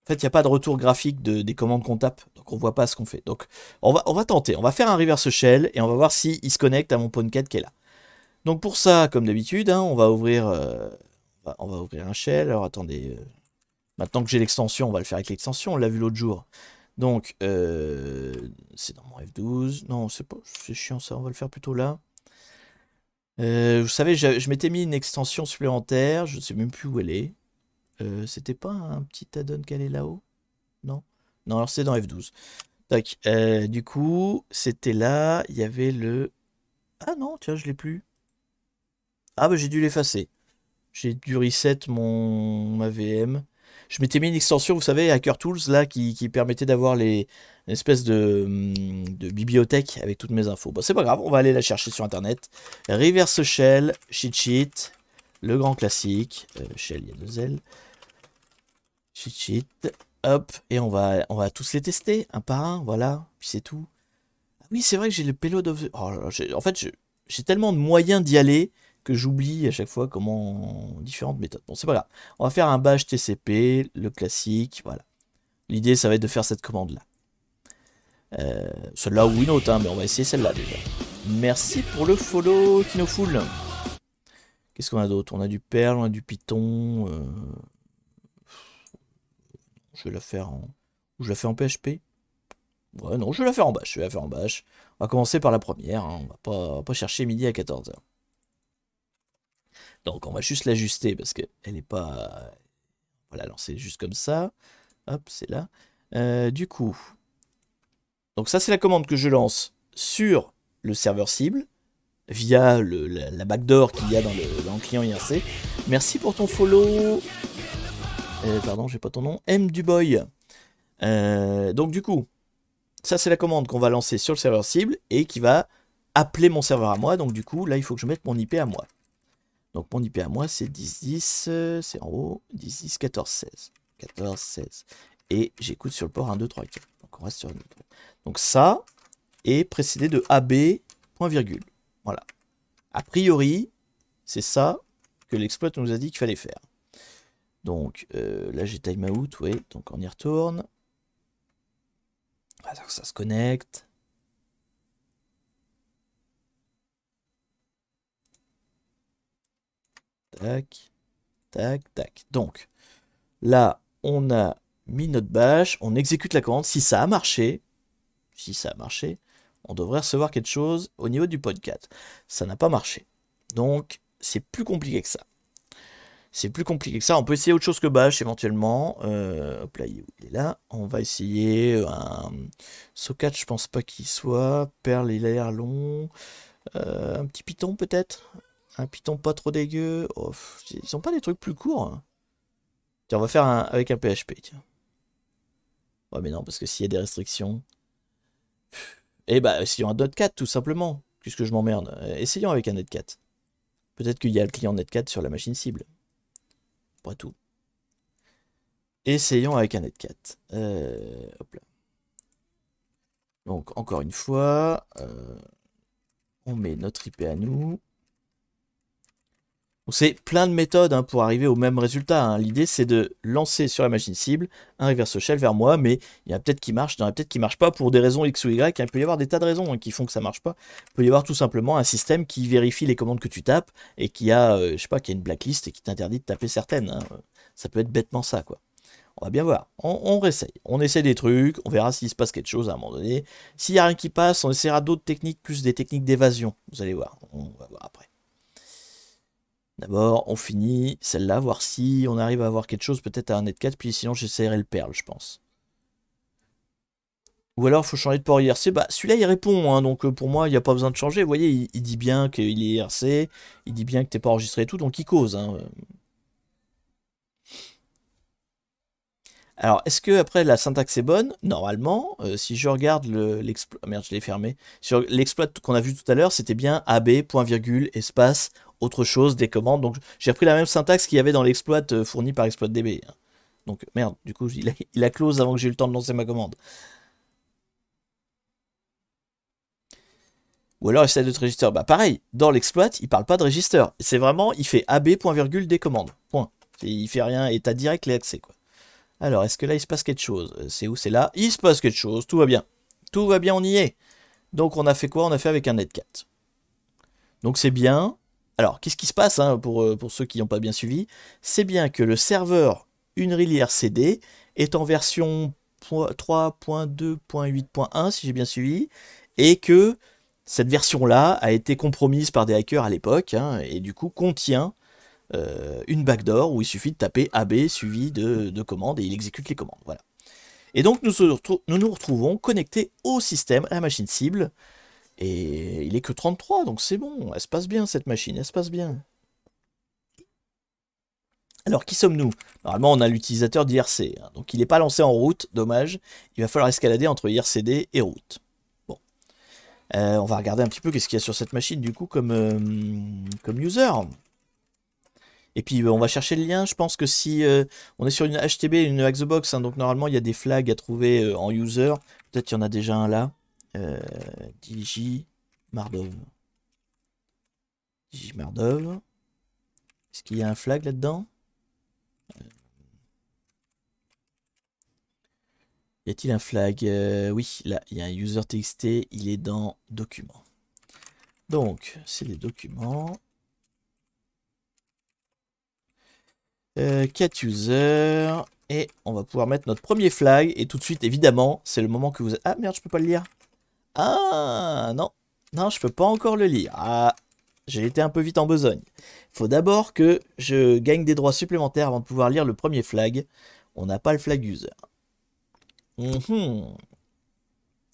En fait, il n'y a pas de retour graphique des commandes qu'on tape. Donc, on voit pas ce qu'on fait. Donc, on va tenter. On va faire un reverse shell et on va voir s'il se connecte à mon PON4 qui est là. Donc, pour ça, comme d'habitude, hein, on va ouvrir un shell. Alors, attendez. Maintenant que j'ai l'extension, on va le faire avec l'extension. On l'a vu l'autre jour. Donc, c'est dans mon F12. Non, c'est chiant ça. On va le faire plutôt là. Vous savez, je m'étais mis une extension supplémentaire, je ne sais même plus où elle est. C'était pas un petit add-on qu'elle est là-haut? Non? Non, alors c'est dans F12. Tac. Du coup, c'était là, il y avait le... Ah non, tiens, je l'ai plus. Ah bah j'ai dû l'effacer. J'ai dû reset ma VM. Je m'étais mis une extension, vous savez, HackerTools, là, qui permettait d'avoir une espèce de bibliothèque avec toutes mes infos. Bon, c'est pas grave, on va aller la chercher sur Internet. Reverse shell, cheat sheet, le grand classique. Shell, il y a 2 L. Cheat sheet, hop, et on va tous les tester, un par un, voilà, puis c'est tout. Ah oui, c'est vrai que j'ai le payload of... Oh, en fait, j'ai tellement de moyens d'y aller que j'oublie à chaque fois comment différentes méthodes. Bon, c'est pas grave. On va faire un bash TCP, le classique, voilà. L'idée, ça va être de faire cette commande-là. Celle-là ou une autre, hein, mais on va essayer celle-là déjà. Merci pour le follow, Kinofull. Qu'est-ce qu'on a d'autre? On a du Perl, on a du Python. Je vais la faire en... Je la fais en PHP? Ouais, non, je vais la faire en bash. Je vais la faire en bash. On va commencer par la première. Hein. On va pas chercher midi à 14h. Donc on va juste l'ajuster parce qu'elle n'est pas... On va la lancer juste comme ça. Hop, c'est là. Du coup... Donc ça c'est la commande que je lance sur le serveur cible via la backdoor qu'il y a dans le client IRC. Merci pour ton follow. Pardon, j'ai pas ton nom. M Duboy. Donc du coup, ça c'est la commande qu'on va lancer sur le serveur cible et qui va appeler mon serveur à moi. Donc du coup, là, il faut que je mette mon IP à moi. Donc mon IP à moi, c'est 10.10, c'est en haut, 10.10, 14.16. 14.16. Et j'écoute sur le port 1, 2, 3, 4. Donc on reste sur une autre. Donc ça est précédé de AB, point virgule. Voilà. A priori, c'est ça que l'exploit nous a dit qu'il fallait faire. Donc là j'ai timeout, oui, donc on y retourne. Alors ça se connecte. Tac, tac, tac. Donc là on a mis notre bash, on exécute la commande. Si ça a marché, on devrait recevoir quelque chose au niveau du podcast. Ça n'a pas marché. Donc c'est plus compliqué que ça. C'est plus compliqué que ça. On peut essayer autre chose que bash éventuellement. Hop là, il est là. On va essayer un socket, je pense pas qu'il soit. Perl, il a l'air long. Un petit Python peut-être. Un Python pas trop dégueu. Oh, ils ont pas des trucs plus courts, hein. Tiens, on va faire avec un PHP. Tiens. Ouais, mais non, parce que s'il y a des restrictions. Eh bah, essayons un .4 tout simplement. Puisque je m'emmerde. Essayons avec un netcat. Peut-être qu'il y a le client netcat sur la machine cible. Après tout. Essayons avec un netcat. Hop là. Donc, encore une fois, on met notre IP à nous. C'est plein de méthodes hein, pour arriver au même résultat. Hein. L'idée, c'est de lancer sur la machine cible un reverse shell vers moi, mais il y a peut-être qui marche, il y en a peut-être qui marche pas pour des raisons X ou Y. Il peut y avoir des tas de raisons hein, qui font que ça marche pas. Il peut y avoir tout simplement un système qui vérifie les commandes que tu tapes et qui a, je sais pas, qui a une blacklist et qui t'interdit de taper certaines. Hein. Ça peut être bêtement ça, quoi. On va bien voir. On réessaye. On essaie des trucs, on verra s'il se passe quelque chose à un moment donné. S'il n'y a rien qui passe, on essaiera d'autres techniques, plus des techniques d'évasion. Vous allez voir. On va voir après. D'abord, on finit celle-là, voir si on arrive à avoir quelque chose, peut-être à un netcat, puis sinon j'essaierai le Perl, je pense. Ou alors, il faut changer de port IRC. Bah, celui-là, il répond, hein, donc pour moi, il n'y a pas besoin de changer. Vous voyez, il dit bien qu'il est IRC, il dit bien que t'es pas enregistré et tout, donc il cause. Hein. Alors, est-ce que après la syntaxe est bonne? Normalement, si je regarde l'exploit... Merde, je l'ai fermé. Sur l'exploit qu'on a vu tout à l'heure, c'était bien AB, point virgule, espace, autre chose, des commandes. Donc, j'ai repris la même syntaxe qu'il y avait dans l'exploit fourni par ExploitDB. Hein. Donc, merde, du coup, il a close avant que j'ai eu le temps de lancer ma commande. Ou alors, essaie de te register. Bah, pareil, dans l'exploit, il parle pas de register. C'est vraiment, il fait AB, point virgule, des commandes. Point. Il fait rien et t'as direct les accès, quoi. Alors, est-ce que là, il se passe quelque chose? C'est où? C'est là. Il se passe quelque chose. Tout va bien. Tout va bien, on y est. Donc, on a fait quoi? On a fait avec un netcat. Donc, c'est bien. Alors, qu'est-ce qui se passe hein, pour ceux qui n'ont pas bien suivi? C'est bien que le serveur Unreal IRCD est en version 3.2.8.1, si j'ai bien suivi, et que cette version-là a été compromise par des hackers à l'époque, hein, et du coup contient une backdoor où il suffit de taper AB suivi de commandes et il exécute les commandes. Voilà. Et donc nous nous retrouvons connectés au système, à la machine cible. Et il est que 33, donc c'est bon. Elle se passe bien cette machine, elle se passe bien. Alors qui sommes-nous? Normalement on a l'utilisateur d'IRC. Hein, donc il n'est pas lancé en route, dommage. Il va falloir escalader entre IRCD et route. Bon. On va regarder un petit peu qu'est-ce qu'il y a sur cette machine du coup comme user. Et puis on va chercher le lien. Je pense que si on est sur une HTTP, une Hack-the-Box, hein, donc normalement il y a des flags à trouver en user. Peut-être qu'il y en a déjà un là. Digi Mardov. Digi Mardov. Est-ce qu'il y a un flag là-dedans? Y a-t-il un flag? Oui, là, il y a un user txt. Il est dans documents. Donc, c'est des documents. Cat user. Et on va pouvoir mettre notre premier flag. Et tout de suite, évidemment, c'est le moment que vous... Ah merde, je peux pas le lire. Ah non. Non, je peux pas encore le lire. Ah, j'ai été un peu vite en besogne. Il faut d'abord que je gagne des droits supplémentaires avant de pouvoir lire le premier flag. On n'a pas le flag user.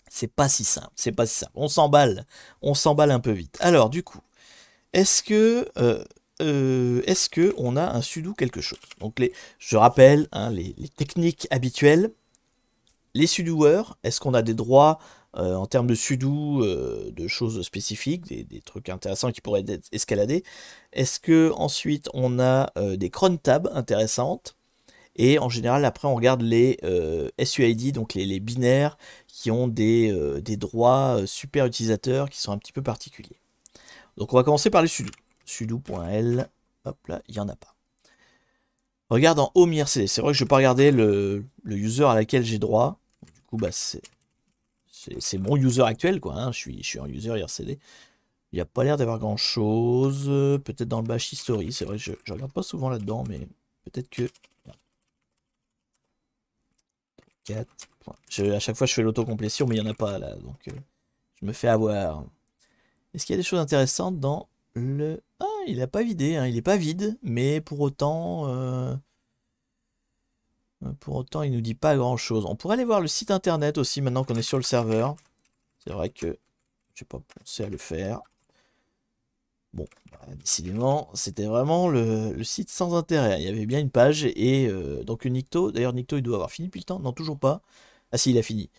C'est pas si simple. C'est pas si simple. On s'emballe. On s'emballe un peu vite. Alors, du coup, est-ce que on a un sudo quelque chose? Donc je rappelle hein, les techniques habituelles. les sudoueurs, est-ce qu'on a des droits en termes de sudo, de choses spécifiques, des trucs intéressants qui pourraient être escaladés? Est-ce que ensuite on a des cron tabs intéressantes? Et en général, après, on regarde les SUID, donc les binaires, qui ont des droits super utilisateurs qui sont un petit peu particuliers. Donc on va commencer par les sudo. Sudo.l, hop là, il n'y en a pas. Regarde en home IRCD. C'est vrai que je ne vais pas regarder le user à laquelle j'ai droit. Du coup, bah, c'est mon user actuel, quoi. Hein. Je suis en user IRCD. Il n'y a pas l'air d'avoir grand chose. Peut-être dans le bash history. C'est vrai que je ne regarde pas souvent là-dedans, mais peut-être que. 4. À chaque fois, je fais l'autocomplétion, mais il n'y en a pas là. Donc, je me fais avoir. Est-ce qu'il y a des choses intéressantes dans le. Ah, il n'a pas vidé. Hein. Il n'est pas vide, mais pour autant. Pour autant, il nous dit pas grand-chose. On pourrait aller voir le site internet aussi maintenant qu'on est sur le serveur. C'est vrai que j'ai pas pensé à le faire. Bon, bah, décidément, c'était vraiment le site sans intérêt. Il y avait bien une page et donc une Nikto. D'ailleurs, Nikto, il doit avoir fini depuis le temps. Non, toujours pas. Ah si, il a fini.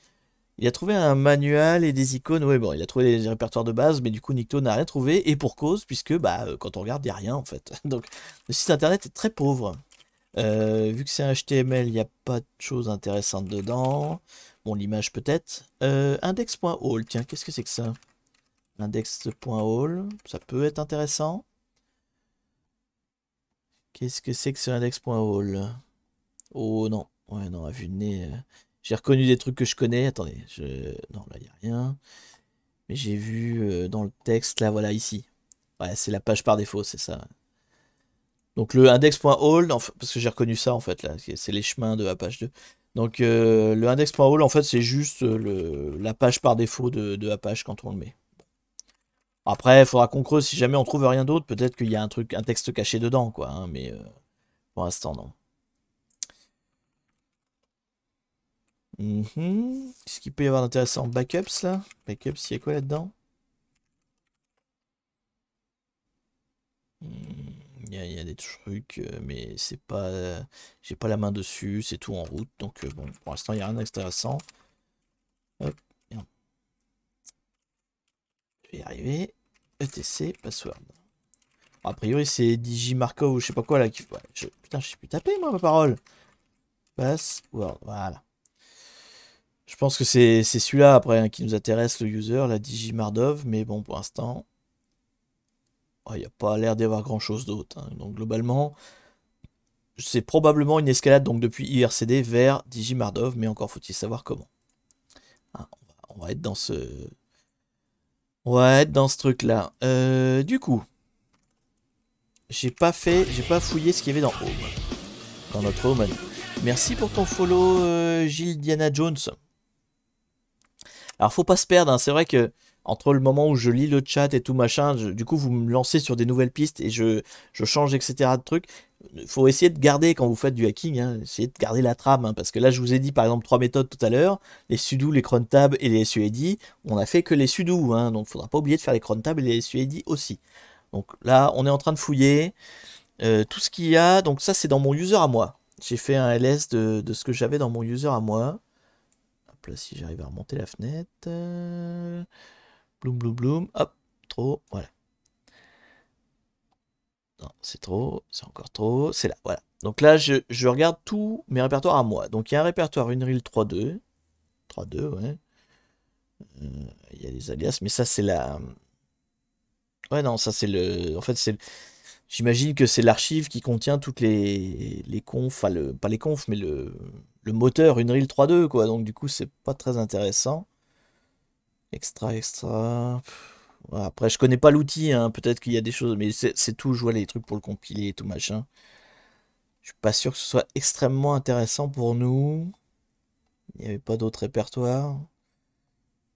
Il a trouvé un manual et des icônes. Ouais, bon, il a trouvé les répertoires de base, mais du coup, Nikto n'a rien trouvé. Et pour cause, puisque bah, quand on regarde, il n'y a rien en fait. Donc, le site internet est très pauvre. Vu que c'est un HTML, il n'y a pas de choses intéressantes dedans. Bon, l'image peut-être. Index.all, tiens, qu'est-ce que c'est que ça? Index.all, ça peut être intéressant. Qu'est-ce que c'est que ce index.all? Oh non, ouais, non, à vue de nez. J'ai reconnu des trucs que je connais. Attendez, non, là, il n'y a rien. Mais j'ai vu dans le texte, là, voilà, ici. Ouais, c'est la page par défaut, c'est ça. Donc le index.all, parce que j'ai reconnu ça en fait là, c'est les chemins de la page 2. Donc le index.all en fait c'est juste la page par défaut de la page quand on le met. Après il faudra qu'on creuse si jamais on trouve rien d'autre, peut-être qu'il y a un texte caché dedans quoi, hein, mais pour l'instant non. Qu'est-ce qu'il peut y avoir d'intéressant? Backups là? Backups, il y a quoi là-dedans? Il y a des trucs, mais c'est pas. J'ai pas la main dessus, c'est tout en route. Donc bon, pour l'instant, il n'y a rien d'intéressant. Hop, merde, je vais y arriver. ETC, password. Bon, a priori, c'est Digimarco ou je sais pas quoi là. Ouais, putain, je sais plus taper moi ma parole. Password, voilà. Je pense que c'est celui-là après hein, qui nous intéresse, le user, la Digimardov. Mais bon, pour l'instant, il n'y a pas l'air d'y avoir grand-chose d'autre. Hein. Donc globalement. C'est probablement une escalade donc depuis IRCD vers Digimardov, mais encore faut-il savoir comment. Hein, on va être dans ce. On va être dans ce truc-là. Du coup, j'ai pas fouillé ce qu'il y avait dans Home. Dans notre Home. Merci pour ton follow, Gilles Diana Jones. Alors faut pas se perdre, hein. C'est vrai que entre le moment où je lis le chat et tout machin, du coup vous me lancez sur des nouvelles pistes et je change etc. de trucs. Faut essayer de garder quand vous faites du hacking, hein, essayez de garder la trame, hein, parce que là je vous ai dit par exemple trois méthodes tout à l'heure, les sudo, les cron tab et les suid. On a fait que les sudo, hein, donc faudra pas oublier de faire les cron tab et les suid aussi. Donc là on est en train de fouiller tout ce qu'il y a. Donc ça c'est dans mon user à moi. J'ai fait un ls de ce que j'avais dans mon user à moi. Hop là, si j'arrive à remonter la fenêtre. Bloom, bloom, bloom. Hop, trop. Voilà. Non, c'est trop. C'est encore trop. C'est là, voilà. Donc là, je regarde tous mes répertoires à moi. Donc il y a un répertoire Unreal 3.2. 3.2, ouais. Il y a les alias, mais ça, c'est la. Ouais, non, ça, c'est le. En fait, c'est. J'imagine que c'est l'archive qui contient toutes les confs. Enfin, pas les confs, mais le moteur Unreal 3.2, quoi. Donc, du coup, c'est pas très intéressant. Extra, extra. Ouais, après, je connais pas l'outil, hein. Peut-être qu'il y a des choses, mais c'est tout. Je vois les trucs pour le compiler et tout machin. Je suis pas sûr que ce soit extrêmement intéressant pour nous. Il n'y avait pas d'autre répertoire.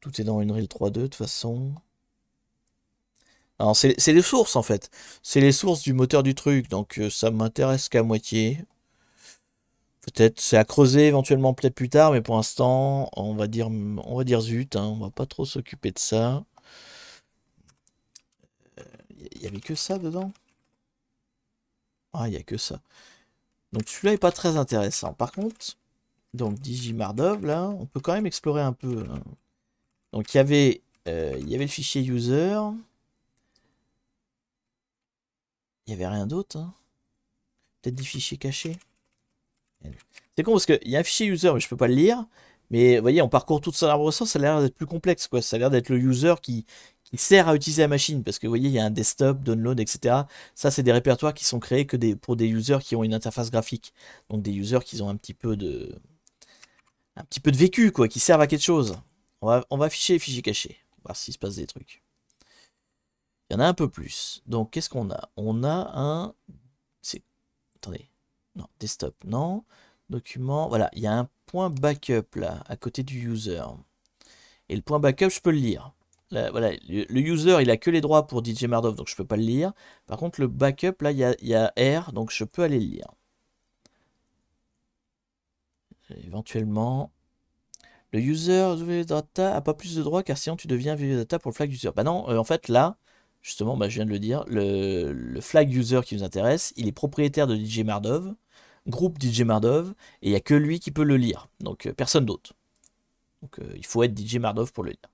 Tout est dans Unreal 3.2 de toute façon. Alors, c'est les sources en fait. C'est les sources du moteur du truc, donc ça m'intéresse qu'à moitié. Peut-être c'est à creuser éventuellement peut-être plus tard, mais pour l'instant, on va dire zut, hein, on va pas trop s'occuper de ça. Il y avait que ça dedans? Ah, il y a que ça. Donc celui-là est pas très intéressant. Par contre, Donc Digimardov, là, on peut quand même explorer un peu, hein. Donc il y avait le fichier user. Il y avait rien d'autre, hein. Peut-être des fichiers cachés. C'est con parce qu'il y a un fichier user, mais je peux pas le lire. Mais vous voyez, on parcourt toute son arborescence, ça a l'air d'être plus complexe, quoi. Ça a l'air d'être le user qui sert à utiliser la machine. Parce que vous voyez, il y a un desktop, download, etc. Ça, c'est des répertoires qui sont créés pour des users qui ont une interface graphique. Donc des users qui ont un petit peu de vécu, quoi, qui servent à quelque chose. On va afficher les fichiers cachés. Voir s'il se passe des trucs. Il y en a un peu plus. Donc, qu'est-ce qu'on a? On a un... Attendez. Non, desktop, non. Document. Voilà, il y a un point backup, là, à côté du user. Et le point backup, je peux le lire. Là, voilà, le user, il a que les droits pour DJ Mardov, donc je peux pas le lire. Par contre, le backup, là, il y a R, donc je peux aller le lire. Éventuellement... Le user data a pas plus de droits car sinon tu deviens data pour le flag user. Bah non, en fait là, justement, bah, je viens de le dire, le flag user qui nous intéresse, il est propriétaire de DJ Mardov, groupe DJ Mardov, et il n'y a que lui qui peut le lire, donc personne d'autre. Donc il faut être DJ Mardov pour le lire.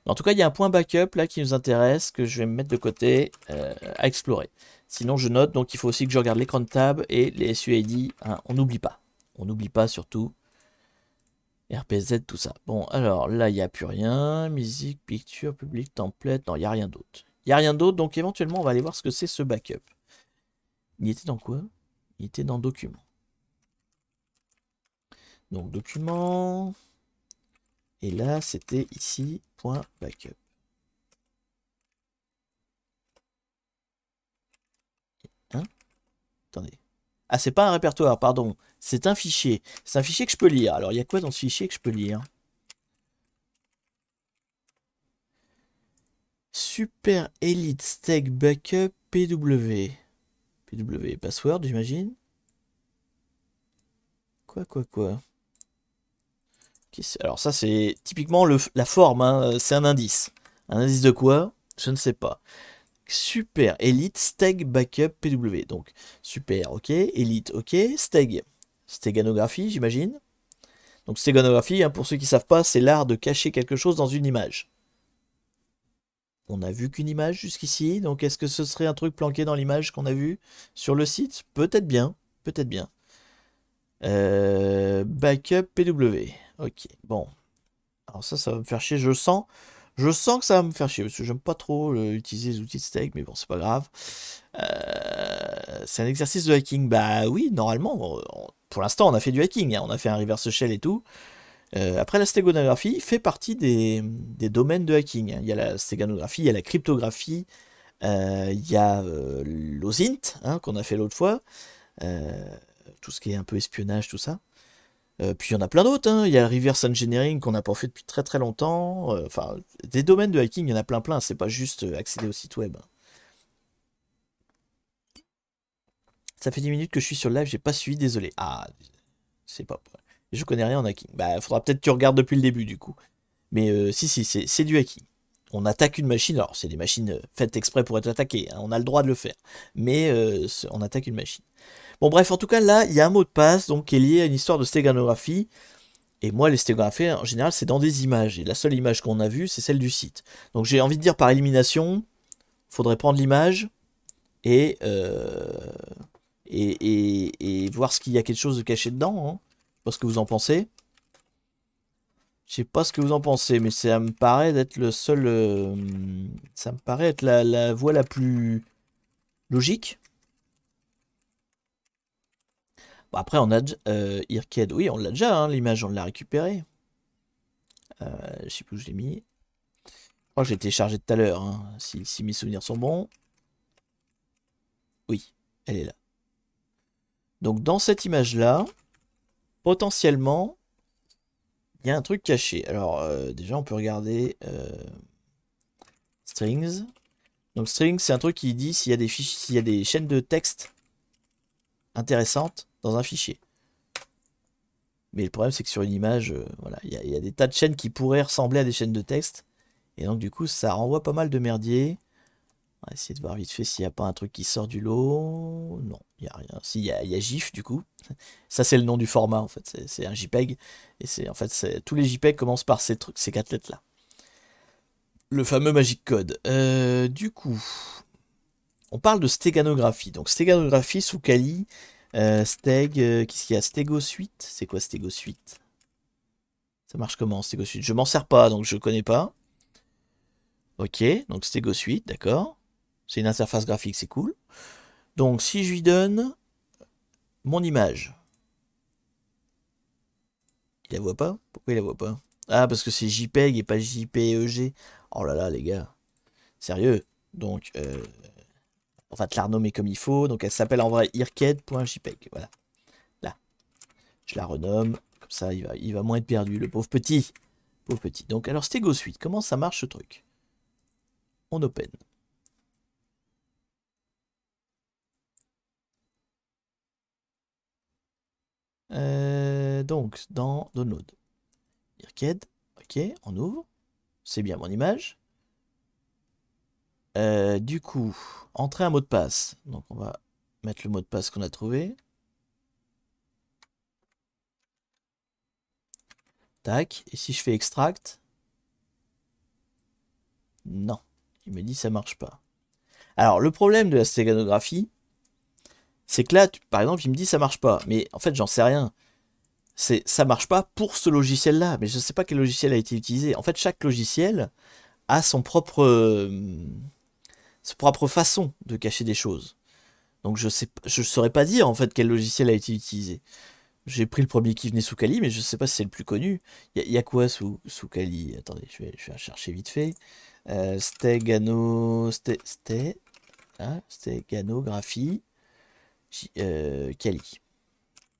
Mais en tout cas, il y a un point backup là qui nous intéresse, que je vais me mettre de côté à explorer. Sinon, je note, donc il faut aussi que je regarde l'écran de tab et les SUID, hein, on n'oublie pas. On n'oublie pas surtout. RPZ, tout ça. Bon, alors là, il n'y a plus rien. Musique, picture, public, template. Non, il n'y a rien d'autre. Il n'y a rien d'autre, donc éventuellement, on va aller voir ce que c'est ce backup. Il était dans quoi? Il était dans document. Donc, document. Et là, c'était ici, point backup. Hein? Attendez. Ah, c'est pas un répertoire, pardon. C'est un fichier. C'est un fichier que je peux lire. Alors, il y a quoi dans ce fichier que je peux lire? Super Elite Steg Backup PW. PW password, j'imagine. Quoi? Alors ça, c'est typiquement la forme, hein. C'est un indice. Un indice de quoi? Je ne sais pas. Super Elite Steg Backup PW. Donc, super, ok. Elite, ok. Steg. Steganographie, j'imagine. Donc, steganographie, hein, pour ceux qui ne savent pas, c'est l'art de cacher quelque chose dans une image. On n'a vu qu'une image jusqu'ici, donc est-ce que ce serait un truc planqué dans l'image qu'on a vu sur le site? Peut-être bien, peut-être bien. Backup PW. Ok, bon. Alors ça va me faire chier, je sens que ça va me faire chier, parce que j'aime pas trop utiliser les outils de stake, mais bon, c'est pas grave. C'est un exercice de hacking. Bah oui, normalement, pour l'instant, on a fait du hacking, hein. On a fait un reverse shell et tout. Après, la steganographie fait partie des domaines de hacking, hein. Il y a la steganographie, il y a la cryptographie, il y a l'OSINT, hein, qu'on a fait l'autre fois, tout ce qui est un peu espionnage, tout ça. Puis il y en a plein d'autres, hein. Il y a le reverse engineering qu'on n'a pas fait depuis très très longtemps. Enfin, des domaines de hacking, il y en a plein. C'est pas juste accéder au site web. Ça fait 10 minutes que je suis sur le live, j'ai pas suivi, désolé. Ah, c'est pas. Je connais rien en hacking. Bah, faudra peut-être que tu regardes depuis le début du coup. Mais si, c'est du hacking. On attaque une machine, alors c'est des machines faites exprès pour être attaquées, hein. On a le droit de le faire. Mais on attaque une machine. Bon, bref, en tout cas, là, il y a un mot de passe donc, qui est lié à une histoire de stéganographie. Et moi, les stéganographies, en général, c'est dans des images. Et la seule image qu'on a vue, c'est celle du site. Donc j'ai envie de dire par élimination, faudrait prendre l'image et, et voir ce qu'il y a quelque chose de caché dedans, hein. Je sais pas ce que vous en pensez. Je sais pas ce que vous en pensez, mais ça me paraît être le seul. Ça me paraît être la voie la plus logique. Bon, après, on a Irked. Oui, on l'a déjà, hein, l'image, on l'a récupérée. Je sais plus où je l'ai mis. Je crois que je l'ai téléchargé tout à l'heure, hein, si mes souvenirs sont bons. Oui, elle est là. Donc dans cette image-là, potentiellement, il y a un truc caché. Alors déjà, on peut regarder strings. Donc strings, c'est un truc qui dit s'il y a des fichiers, s'il y a des chaînes de texte intéressantes dans un fichier. Mais le problème, c'est que sur une image, voilà, il y a des tas de chaînes qui pourraient ressembler à des chaînes de texte. Et donc du coup, ça renvoie pas mal de merdier. On va essayer de voir vite fait s'il n'y a pas un truc qui sort du lot. Non, il n'y a rien. Si, il y a GIF du coup. Ça, c'est le nom du format en fait. C'est un JPEG. Et c'est en fait, tous les JPEG commencent par ces trucs, ces 4 lettres là. Le fameux Magic Code. Du coup, on parle de stéganographie. Donc, stéganographie sous Kali. Steg. Qu'est-ce qu'il y a? Stégosuite. C'est quoi Stégosuite? Ça marche comment Stégosuite? Je m'en sers pas, donc je connais pas. Ok, donc Stégosuite, d'accord. C'est une interface graphique, c'est cool. Donc, si je lui donne mon image, il la voit pas? Pourquoi il la voit pas? Ah, parce que c'est JPEG et pas JPEG. Oh là là, les gars. Sérieux. Donc, on va te la renommer comme il faut. Donc, elle s'appelle en vrai irked.jpeg. Voilà. Là. Je la renomme. Comme ça, il va moins être perdu, le pauvre petit. Pauvre petit. Donc, alors, Stégosuite, comment ça marche ce truc? On open. Donc, dans Download. Irked. Ok, on ouvre. C'est bien mon image. Du coup, entrer un mot de passe. Donc, on va mettre le mot de passe qu'on a trouvé. Tac. Et si je fais extract? Non. Il me dit ça marche pas. Alors, le problème de la stéganographie, c'est que là, par exemple, il me dit ça marche pas. Mais en fait, j'en sais rien. Ça marche pas pour ce logiciel-là. Mais je ne sais pas quel logiciel a été utilisé. En fait, chaque logiciel a sa propre façon de cacher des choses. Donc, je saurais pas dire, en fait, quel logiciel a été utilisé. J'ai pris le premier qui venait sous Kali, mais je sais pas si c'est le plus connu. Il y a quoi sous Kali? Attendez, je vais chercher vite fait. Stéganographie. Kali.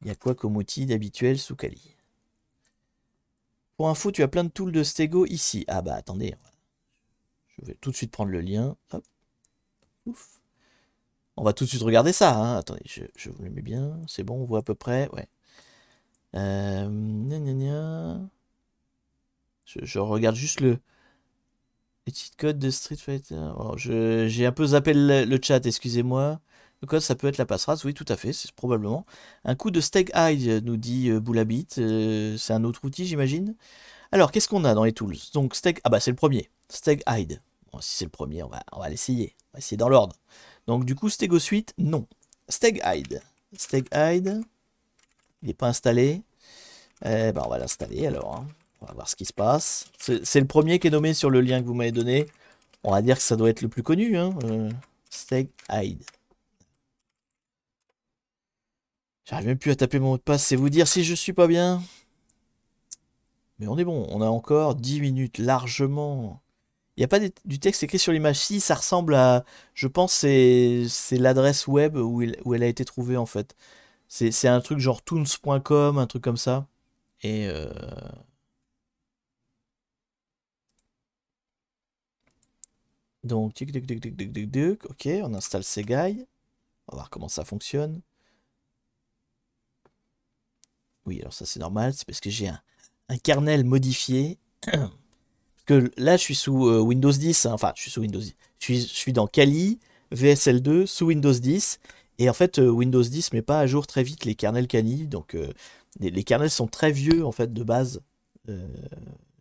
Il y a quoi comme outil d'habituel sous Kali? Pour info, tu as plein de tools de stégo ici. Ah bah attendez. Je vais tout de suite prendre le lien. Hop. Ouf. On va tout de suite regarder ça. Hein. Attendez, je vous le mets bien. C'est bon, on voit à peu près. Ouais. Gna, gna, gna. Je regarde juste les cheat codes de Street Fighter. Oh, j'ai un peu zappé le chat, excusez-moi. Le code, ça peut être la passerelle, oui, tout à fait, c'est probablement. Un coup de Steg Hide, nous dit Boulabit. C'est un autre outil, j'imagine. Alors, qu'est-ce qu'on a dans les tools? Donc, Steg. Ah bah, c'est le premier. Steg Hide. Bon, si c'est le premier, on va l'essayer. On va essayer dans l'ordre. Donc, du coup, Stegosuite, non. Steg Hide. Steg Hide. Il n'est pas installé. Ben, on va l'installer alors. Hein. On va voir ce qui se passe. C'est le premier qui est nommé sur le lien que vous m'avez donné. On va dire que ça doit être le plus connu. Hein. Steg Hide. J'arrive même plus à taper mon mot de passe. C'est vous dire si je suis pas bien. Mais on est bon. On a encore 10 minutes largement. Il n'y a pas du texte écrit sur l'image. Si, ça ressemble à... Je pense c'est l'adresse web où elle a été trouvée en fait. C'est un truc genre toons.com, un truc comme ça. Et... Donc, tic, tic, tic, tic, tic, tic, tic. Ok, on installe Segai. On va voir comment ça fonctionne. Oui, alors ça c'est normal, c'est parce que j'ai un kernel modifié. Parce que là, je suis sous Windows 10. Hein. Enfin, je suis sous Windows 10. Je suis dans Kali, VSL2, sous Windows 10. Et en fait, Windows 10 met pas à jour très vite les kernels Kali. Donc, les kernels sont très vieux, en fait, de base. Euh,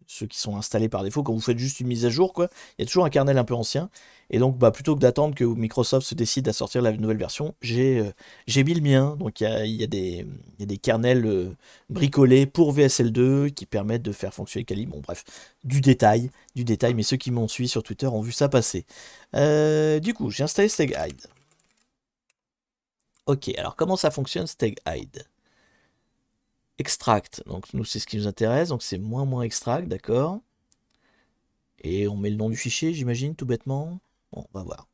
Ceux qui sont installés par défaut, quand vous faites juste une mise à jour, quoi, il y a toujours un kernel un peu ancien. Et donc, bah, plutôt que d'attendre que Microsoft se décide à sortir la nouvelle version, j'ai mis le mien. Donc, il y a des kernels bricolés pour VSL2 qui permettent de faire fonctionner Kali. Bon, bref, du détail, mais ceux qui m'ont suivi sur Twitter ont vu ça passer. Du coup, j'ai installé Steghide. Ok, alors comment ça fonctionne Steghide? Extract, donc nous c'est ce qui nous intéresse, donc c'est moins extract, d'accord. Et on met le nom du fichier, j'imagine, tout bêtement. Bon, on va voir.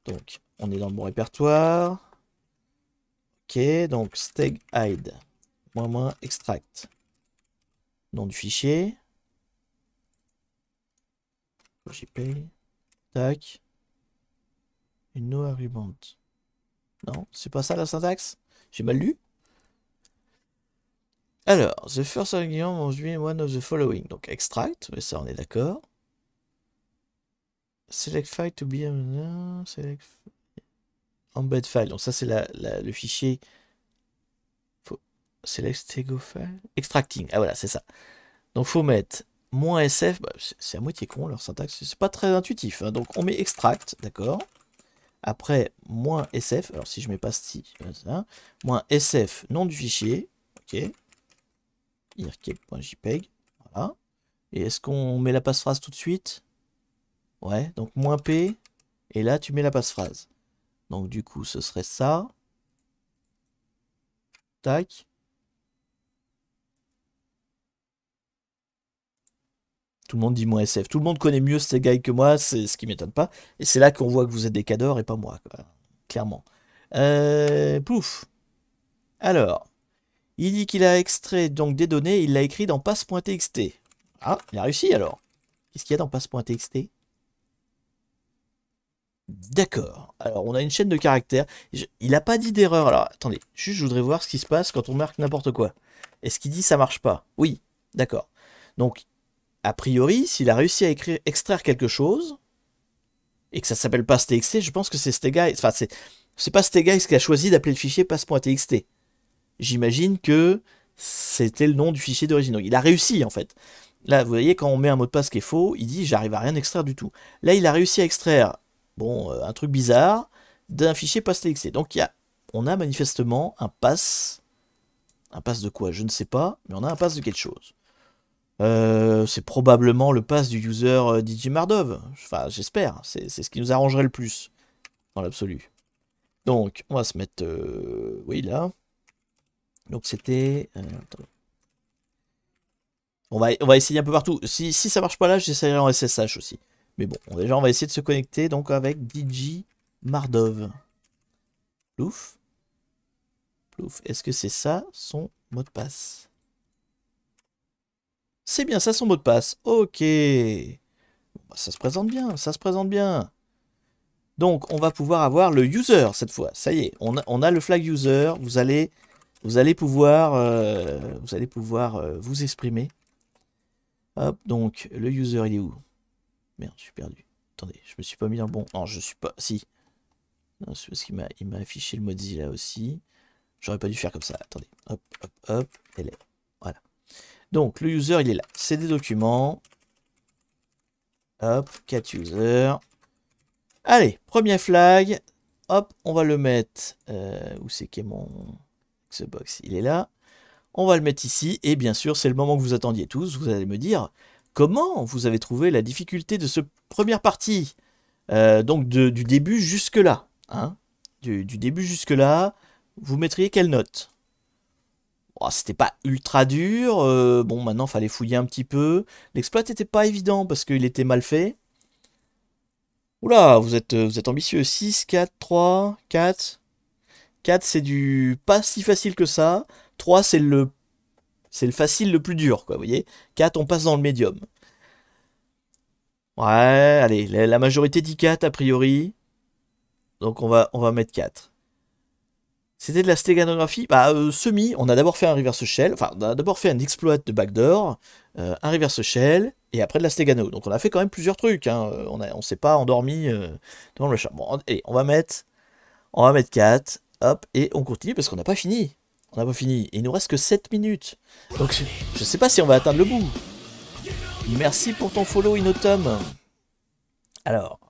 Donc, on est dans le bon répertoire. Ok, donc steg hide, extract. Nom du fichier. JP. Tac. Une no argument. Non, c'est pas ça la syntaxe? J'ai mal lu? Alors, the first argument must be one of the following. Donc, extract, mais ça on est d'accord. select file to be select embed file. Donc ça c'est le fichier. Select stego file. Extracting. Ah voilà, c'est ça. Donc faut mettre -sf. Bah, c'est à moitié con leur syntaxe. C'est pas très intuitif. Hein. Donc on met extract, d'accord. Après -sf. Alors si je mets pas sti, ça. -sf, nom du fichier. Ok. irkep.jpg. Voilà. Et est-ce qu'on met la passphrase tout de suite? Ouais. Donc -p. Et là tu mets la passphrase. Donc du coup ce serait ça. Tac. Tout le monde dit -sf. Tout le monde connaît mieux ces guys que moi, c'est ce qui m'étonne pas. Et c'est là qu'on voit que vous êtes des cadors et pas moi, quoi. Clairement. Pouf. Alors, il dit qu'il a extrait donc des données, il l'a écrit dans pass.txt. Ah, il a réussi alors. Qu'est-ce qu'il y a dans pass.txt? D'accord. Alors, on a une chaîne de caractères. Il n'a pas dit d'erreur. Alors, attendez. Juste, je voudrais voir ce qui se passe quand on marque n'importe quoi. Est-ce qu'il dit ça marche pas? Oui. D'accord. Donc, a priori, s'il a réussi à extraire quelque chose, et que ça s'appelle pass.txt, je pense que c'est Steguy. Enfin, c'est pas Steguy qui a choisi d'appeler le fichier pass.txt. J'imagine que c'était le nom du fichier d'origine. Donc, il a réussi, en fait. Là, vous voyez, quand on met un mot de passe qui est faux, il dit j'arrive à rien extraire du tout. Là, il a réussi à extraire, bon, un truc bizarre d'un fichier pass.txt. Donc, on a manifestement un pass. Un pass de quoi? Je ne sais pas, mais on a un pass de quelque chose. C'est probablement le pass du user DJ Mardov. Enfin, j'espère. C'est ce qui nous arrangerait le plus, dans l'absolu. Donc, on va se mettre... oui, là. Donc, c'était... on va essayer un peu partout. Si ça marche pas là, j'essaierai en SSH aussi. Mais bon, déjà, on va essayer de se connecter donc avec DJ Mardov. Plouf. Plouf. Est-ce que c'est ça son mot de passe? C'est bien ça son mot de passe. Ok. Bon, ça se présente bien, ça se présente bien. Donc, on va pouvoir avoir le user cette fois. Ça y est, on a le flag user. Vous allez pouvoir vous exprimer. Hop, donc, le user, il est où? Merde, je suis perdu. Attendez, je me suis pas mis dans le bon... Non, je suis pas... Si. Non, c'est parce qu'il m'a affiché le Mozilla aussi. J'aurais pas dû faire comme ça. Attendez. Hop, hop, hop. Elle est. Voilà. Donc, le user, il est là. C'est des documents. Hop, cat user. Allez, premier flag. Hop, on va le mettre... où c'est qu'est mon Xbox? Il est là. On va le mettre ici. Et bien sûr, c'est le moment que vous attendiez tous. Vous allez me dire comment vous avez trouvé la difficulté de cette première partie. Donc du début jusque là. Hein, du début jusque là, vous mettriez quelle note? Oh, c'était pas ultra dur. Bon, maintenant, fallait fouiller un petit peu. L'exploit n'était pas évident parce qu'il était mal fait. Oula, vous êtes ambitieux. 6, 4, 3, 4. 4, c'est du pas si facile que ça. 3, c'est le facile le plus dur, quoi, vous voyez. 4, on passe dans le médium. Ouais, allez, la majorité dit 4 a priori. Donc on va mettre 4. C'était de la stéganographie. Bah, semi, on a d'abord fait un reverse shell. Enfin, on a d'abord fait un exploit de backdoor, un reverse shell, et après de la stégano. Donc on a fait quand même plusieurs trucs. Hein. On s'est pas endormi devant le chat. Bon, allez, on va mettre 4. Hop, et on continue parce qu'on n'a pas fini. On n'a pas fini. Et il nous reste que 7 minutes. Donc je sais pas si on va atteindre le bout. Merci pour ton follow, Inotum. Alors,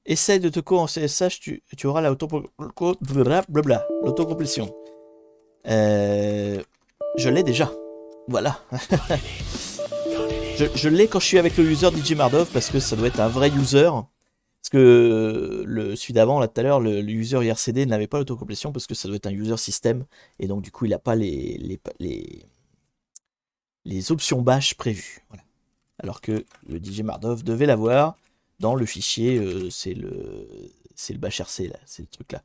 essaye de te co en CSH, tu auras l'autocomplétion. Je l'ai déjà. Voilà. je l'ai quand je suis avec le user DJ Mardov parce que ça doit être un vrai user. Parce que celui d'avant, là tout à l'heure, le user IRCD n'avait pas l'autocomplétion parce que ça doit être un user système. Et donc du coup, il n'a pas les options bash prévues. Voilà. Alors que le DJ Mardov devait l'avoir dans le fichier, c'est le bash RC, là, c'est le truc là.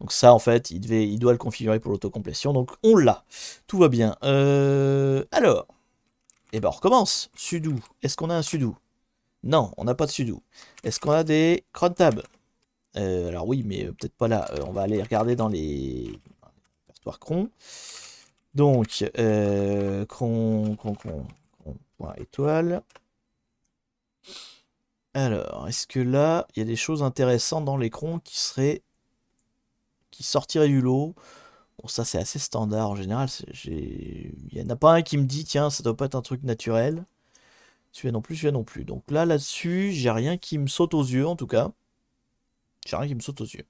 Donc ça, en fait, il doit le configurer pour l'autocomplétion. Donc on l'a. Tout va bien. Alors, eh ben on recommence. Sudo. Est-ce qu'on a un sudo? Non, on n'a pas de sudo. Est-ce qu'on a des cron tab? Alors oui, mais peut-être pas là. On va aller regarder dans les répertoires cron. Donc, cron, point étoile. Alors, est-ce que là, il y a des choses intéressantes dans l'écran qui sortiraient du lot? Bon, ça c'est assez standard en général. Il y en a pas un qui me dit, tiens, ça doit pas être un truc naturel. Celui-là non plus, celui-là non plus. Donc là-dessus, j'ai rien qui me saute aux yeux en tout cas. J'ai rien qui me saute aux yeux.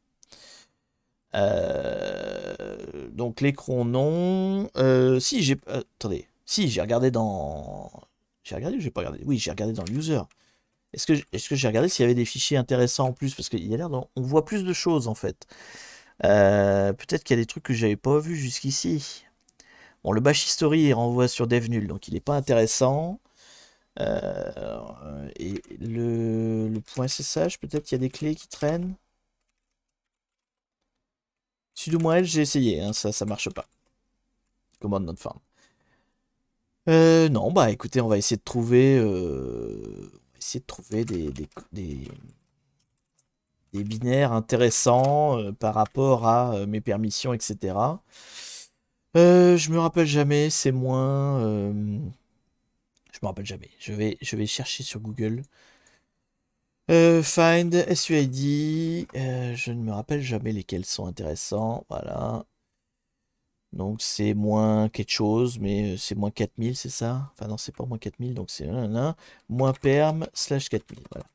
Donc l'écran non. Si j'ai, attendez, si j'ai regardé dans, j'ai regardé ou j'ai pas regardé? Oui, j'ai regardé dans le user. Est-ce que j'ai regardé s'il y avait des fichiers intéressants en plus? Parce qu'il y a l'air, on voit plus de choses en fait. Peut-être qu'il y a des trucs que j'avais pas vus jusqu'ici. Bon, le bash history il renvoie sur DevNull, donc il n'est pas intéressant. Et le point SSH, peut-être qu'il y a des clés qui traînent. Sudo-L, j'ai essayé, hein, ça marche pas. Command not found. Non, bah écoutez, on va essayer de trouver, des binaires intéressants par rapport à mes permissions, etc. Je me rappelle jamais, c'est moins. Je me rappelle jamais. Je vais chercher sur Google. Find, SUID. Je ne me rappelle jamais lesquels sont intéressants. Voilà. Donc c'est moins quelque chose, mais c'est moins 4000, c'est ça? Enfin non, c'est pas moins 4000, donc c'est moins perm slash 4000. Voilà.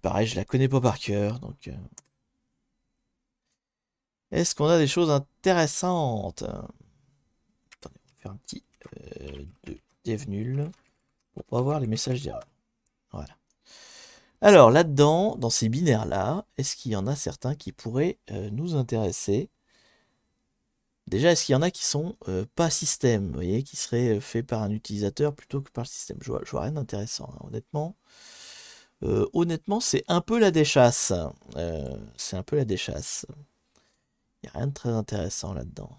Pareil, je la connais pas par cœur. Donc, est-ce qu'on a des choses intéressantes? Attendez, on va faire un petit de dev nul pour pas voir les messages d'erreur. Voilà. Alors là-dedans, dans ces binaires-là, est-ce qu'il y en a certains qui pourraient nous intéresser? Déjà, est-ce qu'il y en a qui sont pas système, vous voyez, qui seraient faits par un utilisateur plutôt que par le système? Je vois rien d'intéressant, hein, honnêtement. Honnêtement, c'est un peu la déchasse. C'est un peu la déchasse. Il n'y a rien de très intéressant là-dedans.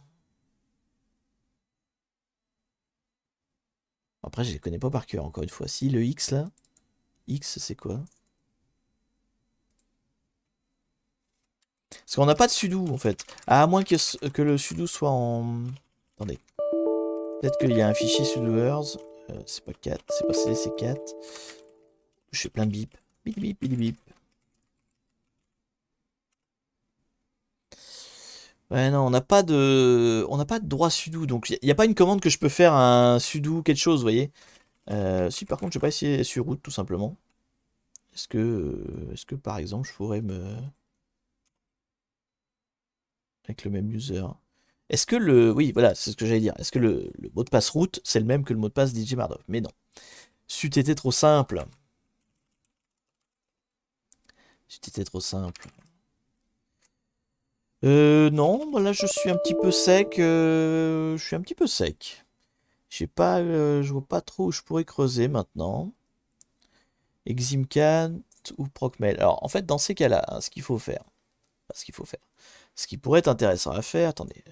Après, je les connais pas par cœur, encore une fois. Si, le X là, X, c'est quoi? Parce qu'on n'a pas de sudo en fait. À moins que le sudo soit en. Attendez. Peut-être qu'il y a un fichier sudoers. C'est pas 4, c'est pas C, c'est 4. Je fais plein de bip. Bip bip bip bip. Ouais, non, on n'a pas de droit sudo, donc il n'y a pas une commande que je peux faire un sudo quelque chose, vous voyez. Si par contre, je vais pas essayer sur route tout simplement. Est-ce que par exemple, je pourrais avec le même user. Est-ce que oui, voilà, c'est ce que j'allais dire. Est-ce que le mot de passe route, c'est le même que le mot de passe DJ Mardov? Mais non. C'eût été trop simple. C'eût été trop simple. Non, moi là je suis un petit peu sec. Je suis un petit peu sec. J'ai pas, je vois pas trop où je pourrais creuser maintenant. Eximcat ou Procmail. Alors en fait, dans ces cas-là, hein, ce qu'il faut faire, enfin, ce qu'il faut faire, ce qui pourrait être intéressant à faire, attendez,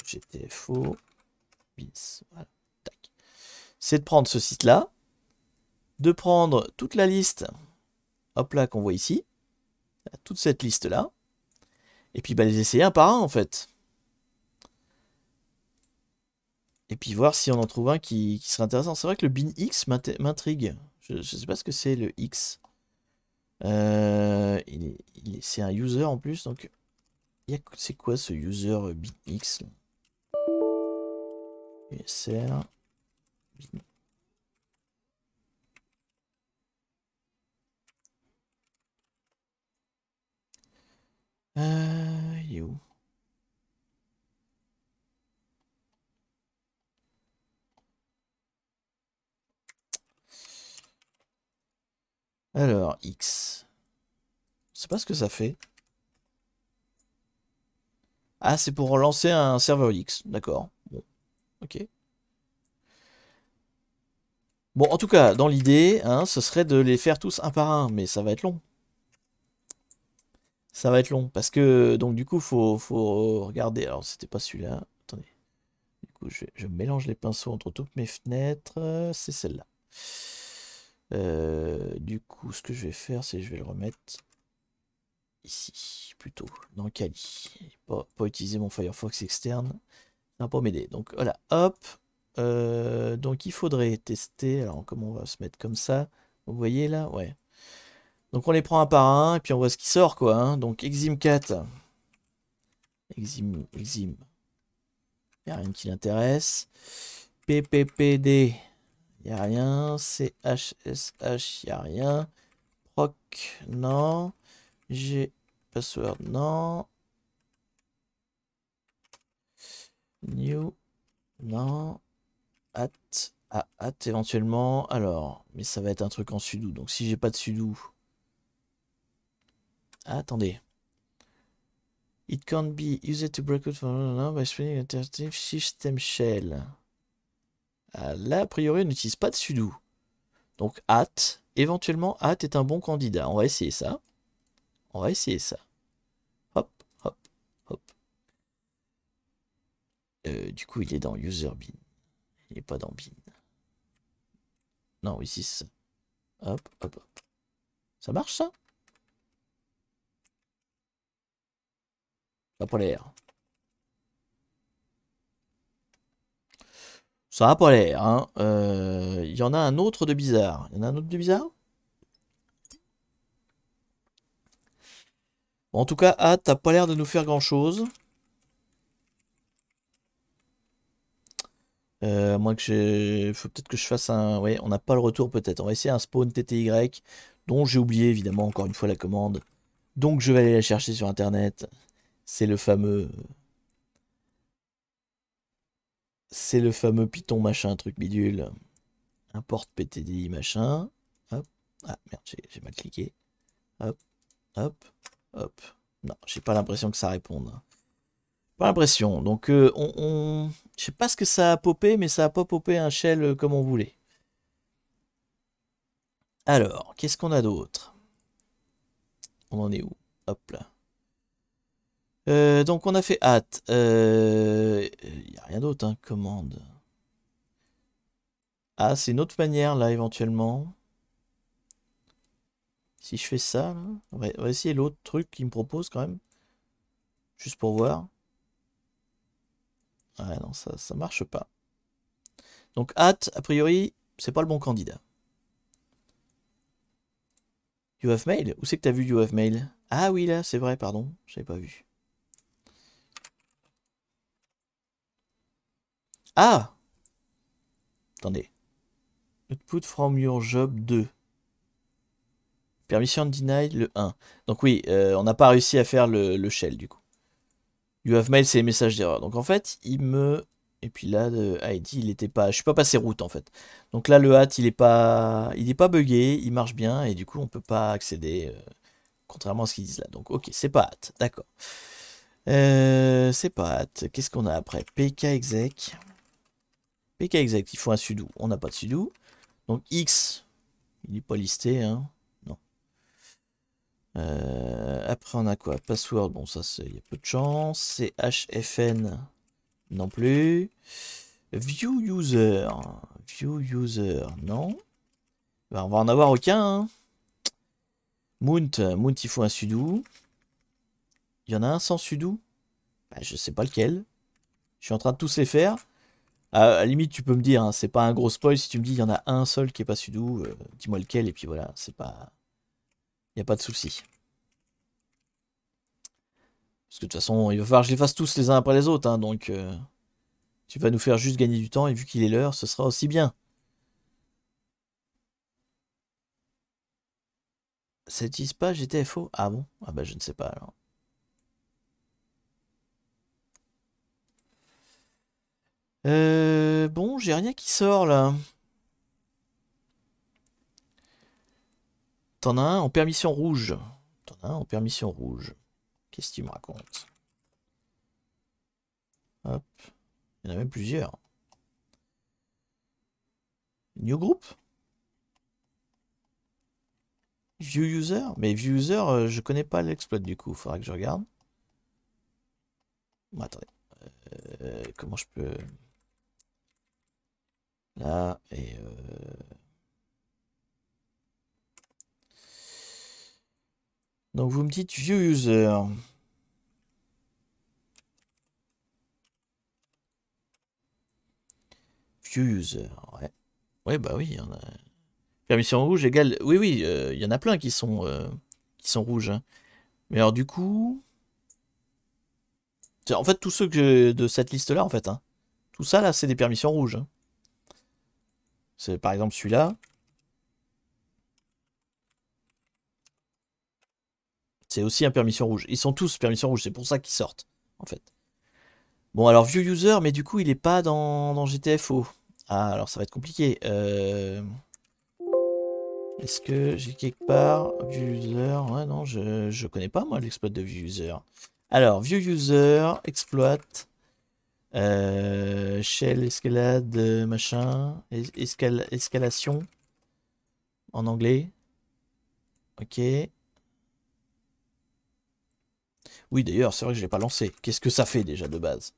GTFO, bis, voilà, tac. C'est de prendre ce site-là, de prendre toute la liste, hop là, qu'on voit ici, toute cette liste-là, et puis bah, les essayer un par un en fait. Et puis voir si on en trouve un qui serait intéressant. C'est vrai que le bin X m'intrigue. Je ne sais pas ce que c'est le X. C'est un user en plus, donc c'est quoi ce user bin X là? USR bin. Il est où? Alors, X. Je sais pas ce que ça fait. Ah, c'est pour relancer un serveur X. D'accord. Bon, ok. Bon, en tout cas, dans l'idée, hein, ce serait de les faire tous un par un, mais ça va être long. Ça va être long, parce que, donc du coup, faut regarder. Alors, c'était pas celui-là. Attendez. Du coup, je mélange les pinceaux entre toutes mes fenêtres. C'est celle-là. Du coup, ce que je vais faire, c'est que je vais le remettre ici, plutôt, dans Kali. Pas utiliser mon Firefox externe. Ça va pas m'aider. Donc voilà, hop. Donc il faudrait tester. Alors comment on va se mettre comme ça? Vous voyez là? Ouais. Donc on les prend un par un et puis on voit ce qui sort quoi. Hein. Donc Exim4. Exim. Il n'y a rien qui l'intéresse. PPPD. Il n'y a rien. CHSH. Il n'y a rien. Proc. Non. G. Password. Non. New. Non. At. Ah, at éventuellement. Alors. Mais ça va être un truc en sudo. Donc si j'ai pas de sudo. Ah, attendez. It can't be used to break out from by spinning alternative system shell. Ah, là, a priori, on n'utilise pas de sudo. Donc, at, éventuellement, at est un bon candidat. On va essayer ça. On va essayer ça. Hop, hop, hop. Du coup, il est dans user bin. Il n'est pas dans bin. Non, ici, c'est ça. Hop, hop, hop. Ça marche, ça? Ça n'a pas l'air. Ça n'a pas l'air, hein. Il y en a un autre de bizarre. Il y en a un autre de bizarre? Bon, en tout cas, at, t'as pas l'air de nous faire grand-chose. À moins que j'ai... Faut peut-être que je fasse un... Ouais, on n'a pas le retour peut-être. On va essayer un spawn TTY, dont j'ai oublié évidemment encore une fois la commande. Donc je vais aller la chercher sur internet. C'est le fameux... C'est le fameux Python machin truc bidule. Import PTDI machin. Hop. Ah merde, j'ai mal cliqué. Hop, hop, hop. Non, j'ai pas l'impression que ça réponde. Pas l'impression. Donc je sais pas ce que ça a popé, mais ça a pas popé un shell comme on voulait. Alors, qu'est-ce qu'on a d'autre? On en est où? Hop là. Donc on a fait hâte. Il n'y a rien d'autre, hein, commande. Ah, c'est une autre manière là éventuellement. Si je fais ça, là, on va essayer l'autre truc qu'il me propose quand même. Juste pour voir. Ah non, ça marche pas. Donc hâte, a priori, c'est pas le bon candidat. You have mail? Où c'est que t'as vu you have mail? Ah oui là, c'est vrai, pardon, j'avais pas vu. Ah! Attendez. Output from your job 2. Permission denied le 1. Donc oui, on n'a pas réussi à faire le shell du coup. You have mail, c'est les messages d'erreur. Donc en fait, il me... Et puis là, le ID, il était pas... Je suis pas passé route en fait. Donc là, le hat, il est pas buggé, il marche bien, et du coup, on peut pas accéder, contrairement à ce qu'ils disent là. Donc ok, c'est pas hat, d'accord. C'est pas hat. Qu'est-ce qu'on a après? pkexec. pkexec, il faut un sudo. On n'a pas de sudo. Donc X, il n'est pas listé, hein. Non. Après, on a quoi? Password, bon, ça, il y a peu de chance. CHFN, non plus. View user. View user, non. Ben, on va en avoir aucun. Hein. Mount, il faut un sudo. Il y en a un sans sudo. Ben, je sais pas lequel. Je suis en train de tous les faire. À la limite, tu peux me dire, hein, c'est pas un gros spoil si tu me dis il y en a un seul qui est pas sudo. Dis-moi lequel, et puis voilà, c'est pas. Il n'y a pas de souci. Parce que de toute façon, il va falloir que je les fasse tous les uns après les autres. Hein, donc, tu vas nous faire juste gagner du temps. Et vu qu'il est l'heure, ce sera aussi bien. Ça n'utilise pas GTFO? Ah bon? Ah bah je ne sais pas alors. Bon, j'ai rien qui sort là. T'en as un en permission rouge. T'en as un en permission rouge. Qu'est-ce que tu me racontes? Hop. Il y en a même plusieurs. New group? View user? Mais view user, je connais pas l'exploit du coup. Faudra que je regarde. Bon, attendez. Comment je peux... Là, et... Donc vous me dites view user. View user, ouais. Ouais, bah oui, il y en a... Permission rouge égale... Oui, oui, il y en a plein qui sont rouges. Hein. Mais alors du coup... En fait, tous ceux de cette liste-là, en fait. Hein. Tout ça, là, c'est des permissions rouges. Hein. C'est par exemple celui-là. C'est aussi un permission rouge. Ils sont tous permission rouge, c'est pour ça qu'ils sortent, en fait. Bon, alors, view user, mais du coup, il est pas dans GTFO. Ah, alors ça va être compliqué. Est-ce que j'ai quelque part view user? Ouais, non, je connais pas, moi, l'exploit de view user. Alors, view user, exploit, shell, escalade, machin, escalation, en anglais. Ok. Oui, d'ailleurs, c'est vrai que je l'ai pas lancé. Qu'est-ce que ça fait déjà de base?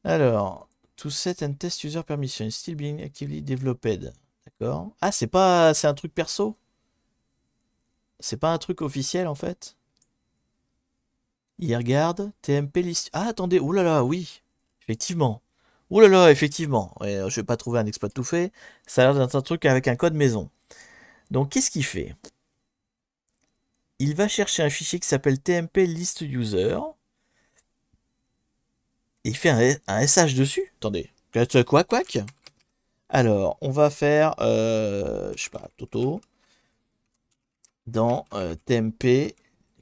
Alors, to set and test user permission, still being actively developed. D'accord. Ah, c'est un truc perso? C'est pas un truc officiel en fait? Il regarde, TMP list. Ah, attendez, oh là là, oui, effectivement. Oh là là, effectivement. Ouais, je vais pas trouver un exploit tout fait. Ça a l'air d'être un truc avec un code maison. Donc, qu'est-ce qu'il fait? Il va chercher un fichier qui s'appelle TMP list user. Et il fait un SH dessus. Attendez. Quoi? Alors, on va faire, je sais pas, Toto. Dans TMP.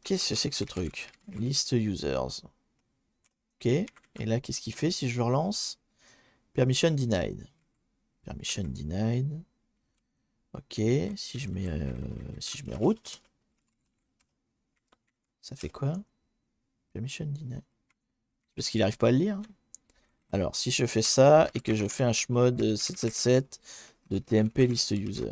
Qu'est-ce que c'est que ce truc? List users. Ok. Et là, qu'est-ce qu'il fait si je le relance? Permission denied. Permission denied. Ok. Si je mets route. Ça fait quoi? Permission denied. Parce qu'il n'arrive pas à le lire. Alors, si je fais ça et que je fais un chmod 777 de TMP list user.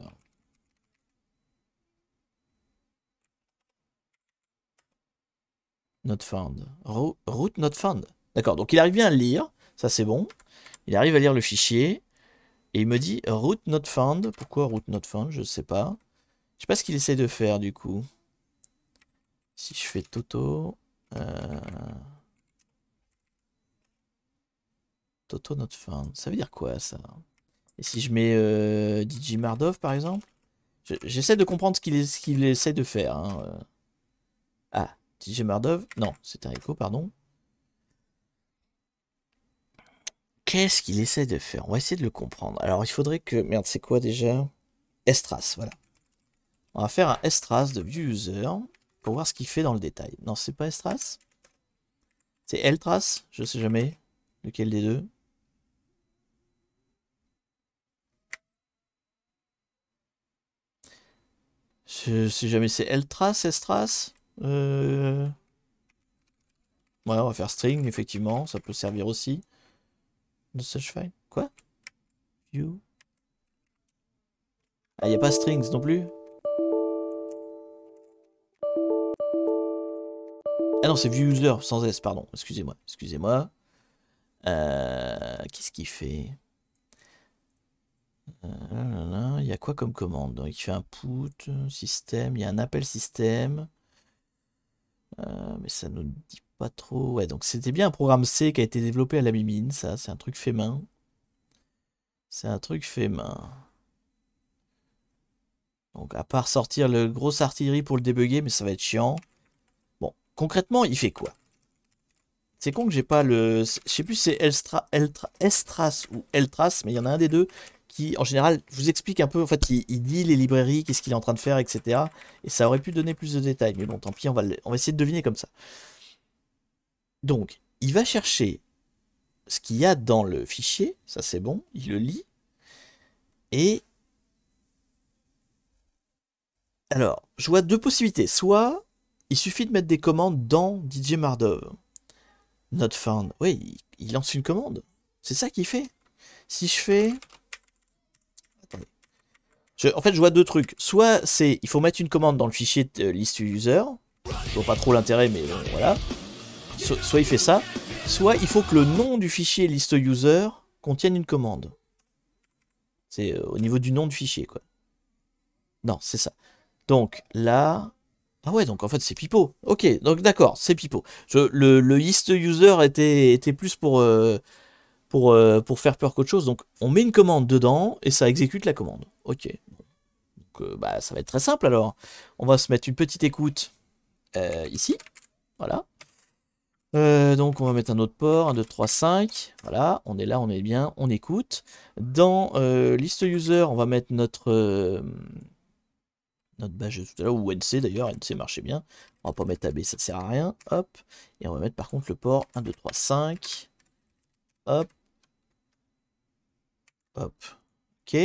Not found. Route not found. D'accord, donc il arrive bien à le lire. Ça, c'est bon. Il arrive à lire le fichier. Et il me dit route not found. Pourquoi route not found? Je sais pas. Je sais pas ce qu'il essaie de faire du coup. Si je fais Toto. Toto not found. Ça veut dire quoi ça? Et si je mets DJ Mardov par exemple? J'essaie de comprendre ce qu'il essaie de faire. Hein. Ah, DJ Mardov. Non, c'est un écho, pardon. Qu'est-ce qu'il essaie de faire? On va essayer de le comprendre. Alors il faudrait que... Merde, c'est quoi déjà? Estras, voilà. On va faire un Estras de view user pour voir ce qu'il fait dans le détail. Non, c'est pas Estras? C'est Eltras? Je sais jamais. Lequel des deux? Je sais jamais, c'est Eltras, Estras? Ouais, on va faire string, effectivement, ça peut servir aussi. No such file. Quoi? View. Ah, il n'y a pas strings non plus? Ah non, c'est view user sans S, pardon. Excusez-moi, excusez-moi. Qu'est-ce qu'il fait? Il y a quoi comme commande? Donc, il fait un put, système, il y a un appel système. Mais ça nous dit pas trop. Ouais, donc c'était bien un programme C qui a été développé à la mimine, ça, c'est un truc fait main. C'est un truc fait main. Donc à part sortir le gros artillerie pour le débugger, mais ça va être chiant. Bon, concrètement, il fait quoi? C'est con que j'ai pas le... Je sais plus si c'est Estras ou Eltras, mais il y en a un des deux qui, en général, vous explique un peu, en fait, il dit les librairies, qu'est-ce qu'il est en train de faire, etc. Et ça aurait pu donner plus de détails, mais bon, tant pis, on va essayer de deviner comme ça. Donc, il va chercher ce qu'il y a dans le fichier, ça c'est bon, il le lit, et... Alors, je vois deux possibilités. Soit, il suffit de mettre des commandes dans DJ Mardov. Not found. Oui, il lance une commande. C'est ça qu'il fait. Si je fais... Attendez. En fait, je vois deux trucs. Soit c'est... Il faut mettre une commande dans le fichier list user. Je vois pas trop l'intérêt, mais voilà. Soit il fait ça. Soit il faut que le nom du fichier list user contienne une commande. C'est au niveau du nom du fichier, quoi. Non, c'est ça. Donc là... Ah ouais, donc en fait c'est Pipo. Ok, donc d'accord, c'est Pipo. Le list user était plus pour faire peur qu'autre chose. Donc on met une commande dedans et ça exécute la commande. Ok. Donc bah, ça va être très simple alors. On va se mettre une petite écoute ici. Voilà. Donc on va mettre un autre port, 1, 2, 3, 5. Voilà, on est là, on est bien, on écoute. Dans liste user, on va mettre notre badge de tout à l'heure, ou NC d'ailleurs, NC marchait bien. On va pas mettre AB, ça ne sert à rien. Hop. Et on va mettre par contre le port 1, 2, 3, 5. Hop. Hop. Ok.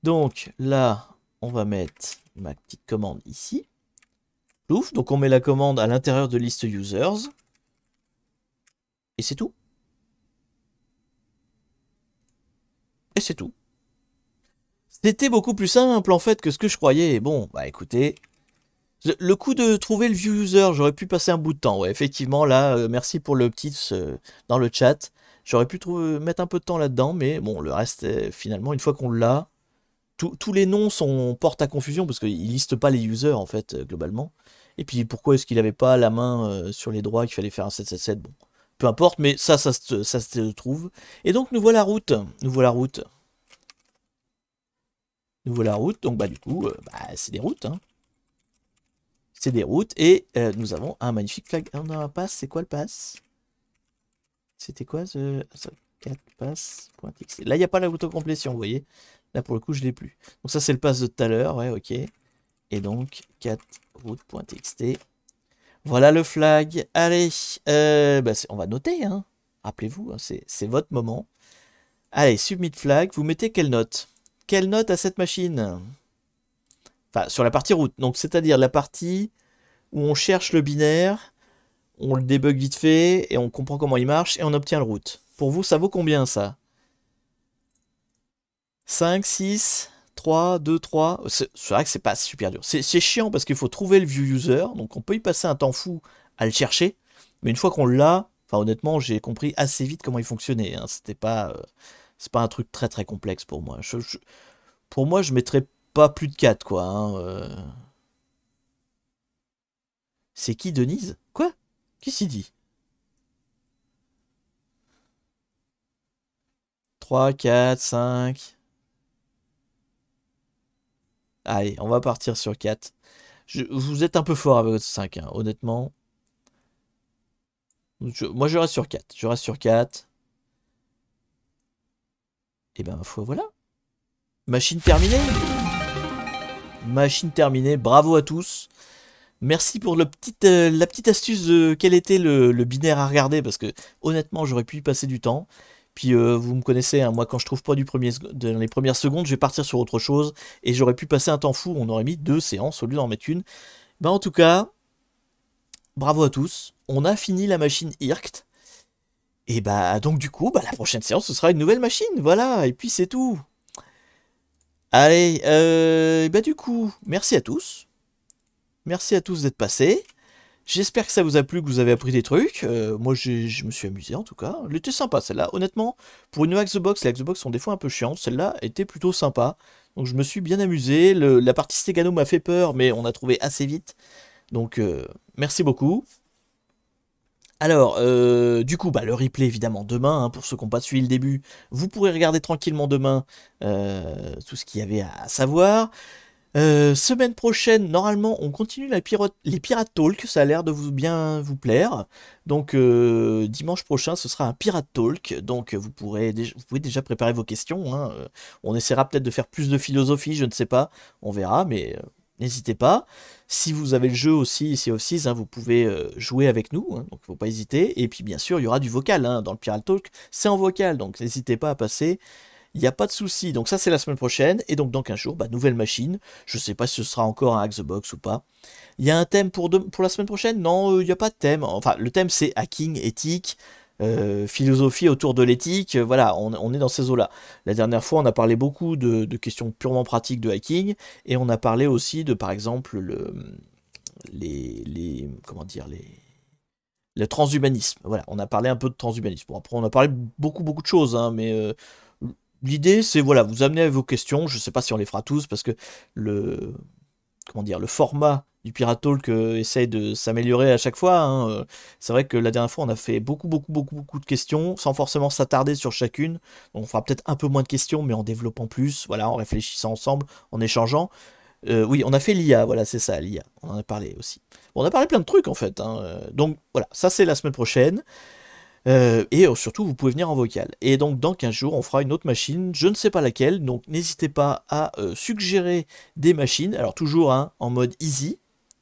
Donc là, on va mettre ma petite commande ici. Plouf. Donc on met la commande à l'intérieur de liste users. Et c'est tout. Et c'est tout. C'était beaucoup plus simple en fait que ce que je croyais. Bon, bah écoutez, le coup de trouver le view user, j'aurais pu passer un bout de temps. Ouais, effectivement, là, merci pour le petit dans le chat. J'aurais pu mettre un peu de temps là-dedans, mais bon, le reste, finalement, une fois qu'on l'a, tous les noms portent à confusion parce qu'ils listent pas les users en fait, globalement. Et puis pourquoi est-ce qu'il n'avait pas la main sur les droits qu'il fallait faire un 777? Bon, peu importe, mais ça se trouve. Et donc, nous voilà route. Nous voilà route. Nous voilà route. Donc, bah, du coup, bah, c'est des routes. Hein. C'est des routes. Et nous avons un magnifique flag. On a un pass. C'est quoi le pass? C'était quoi ce 4 pass.txt. Là, il n'y a pas la autocomplétion, vous voyez. Là, pour le coup, je l'ai plus. Donc, ça, c'est le pass de tout à l'heure. Ouais, ok. Et donc, 4 route.txt. Voilà le flag. Allez, bah, on va noter. Hein. Rappelez-vous, hein, c'est votre moment. Allez, submit flag. Vous mettez quelle note? Quelle note à cette machine? Enfin, sur la partie route. Donc, c'est-à-dire la partie où on cherche le binaire, on le débug vite fait, et on comprend comment il marche, et on obtient le route. Pour vous, ça vaut combien, ça? 5, 6, 3, 2, 3. C'est vrai que c'est pas super dur. C'est chiant parce qu'il faut trouver le view user, donc on peut y passer un temps fou à le chercher, mais une fois qu'on l'a, enfin honnêtement, j'ai compris assez vite comment il fonctionnait. Hein. C'est pas un truc très très complexe pour moi. Pour moi, je mettrais pas plus de 4, quoi. Hein, C'est qui, Denise? Quoi? Qui s'y dit? 3, 4, 5. Allez, on va partir sur 4. Vous êtes un peu fort avec votre 5, hein, honnêtement. Moi, je reste sur 4. Je reste sur 4. Et ben, voilà. Machine terminée. Machine terminée. Bravo à tous. Merci pour la petite astuce de quel était le binaire à regarder, parce que honnêtement, j'aurais pu y passer du temps. Puis vous me connaissez, hein, moi quand je trouve pas dans les premières secondes, je vais partir sur autre chose, et j'aurais pu passer un temps fou, on aurait mis 2 séances au lieu d'en mettre une. Ben, en tout cas, bravo à tous, on a fini la machine IRCT, et bah donc du coup, bah, la prochaine séance, ce sera une nouvelle machine, voilà, et puis c'est tout. Allez, bah du coup, merci à tous d'être passés. J'espère que ça vous a plu, que vous avez appris des trucs. Moi, je me suis amusé en tout cas. Elle était sympa celle-là. Honnêtement, pour une hack the box, les hack the box sont des fois un peu chiantes. Celle-là était plutôt sympa. Donc je me suis bien amusé. La partie Stegano m'a fait peur, mais on a trouvé assez vite. Donc merci beaucoup. Alors, du coup, bah, le replay évidemment demain, hein, pour ceux qui n'ont pas suivi le début, vous pourrez regarder tranquillement demain tout ce qu'il y avait à savoir. Semaine prochaine, normalement, on continue les Pirate Talk, ça a l'air de bien vous plaire. Donc dimanche prochain, ce sera un Pirate Talk, donc vous pouvez déjà préparer vos questions. Hein. On essaiera peut-être de faire plus de philosophie, je ne sais pas, on verra, mais n'hésitez pas. Si vous avez le jeu aussi, ici aussi, hein, vous pouvez jouer avec nous, hein, donc il ne faut pas hésiter. Et puis bien sûr, il y aura du vocal hein, dans le Pirate Talk, c'est en vocal, donc n'hésitez pas à passer. Il n'y a pas de souci. Donc ça, c'est la semaine prochaine. Et donc dans 15 jours, bah, nouvelle machine. Je ne sais pas si ce sera encore un Hack the Box ou pas. Il y a un thème pour la semaine prochaine? Non, il n'y a pas de thème. Enfin, le thème, c'est hacking, éthique, philosophie autour de l'éthique. Voilà, on est dans ces eaux-là. La dernière fois, on a parlé beaucoup de questions purement pratiques de hacking. Et on a parlé aussi de, par exemple, comment dire, le transhumanisme. Voilà, on a parlé un peu de transhumanisme. Bon, après, on a parlé beaucoup de choses, hein, mais l'idée, c'est voilà, vous amenez vos questions. Je ne sais pas si on les fera tous parce que le comment dire, le format du Pirate Talk essaye de s'améliorer à chaque fois, hein. C'est vrai que la dernière fois, on a fait beaucoup de questions, sans forcément s'attarder sur chacune. Donc, on fera peut-être un peu moins de questions, mais en développant plus, voilà, en réfléchissant ensemble, en échangeant. Oui, on a fait l'IA, voilà, c'est ça, l'IA. On en a parlé aussi. Bon, on a parlé plein de trucs, en fait, hein. Donc, voilà, ça, c'est la semaine prochaine. Surtout, vous pouvez venir en vocal. Et donc, dans 15 jours, on fera une autre machine, je ne sais pas laquelle, donc n'hésitez pas à suggérer des machines. Alors, toujours hein, en mode easy,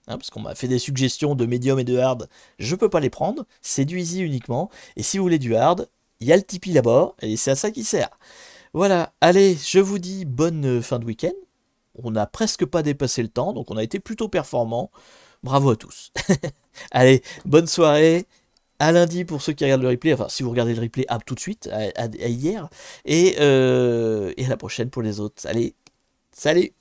hein, parce qu'on m'a fait des suggestions de medium et de hard, je peux pas les prendre, c'est du easy uniquement. Et si vous voulez du hard, il y a le Tipeee là-bas, et c'est à ça qu'il sert. Voilà, allez, je vous dis bonne fin de week-end. On n'a presque pas dépassé le temps, donc on a été plutôt performant. Bravo à tous. Allez, bonne soirée. À lundi pour ceux qui regardent le replay, enfin si vous regardez le replay, à tout de suite, à hier, et à la prochaine pour les autres. Allez, salut!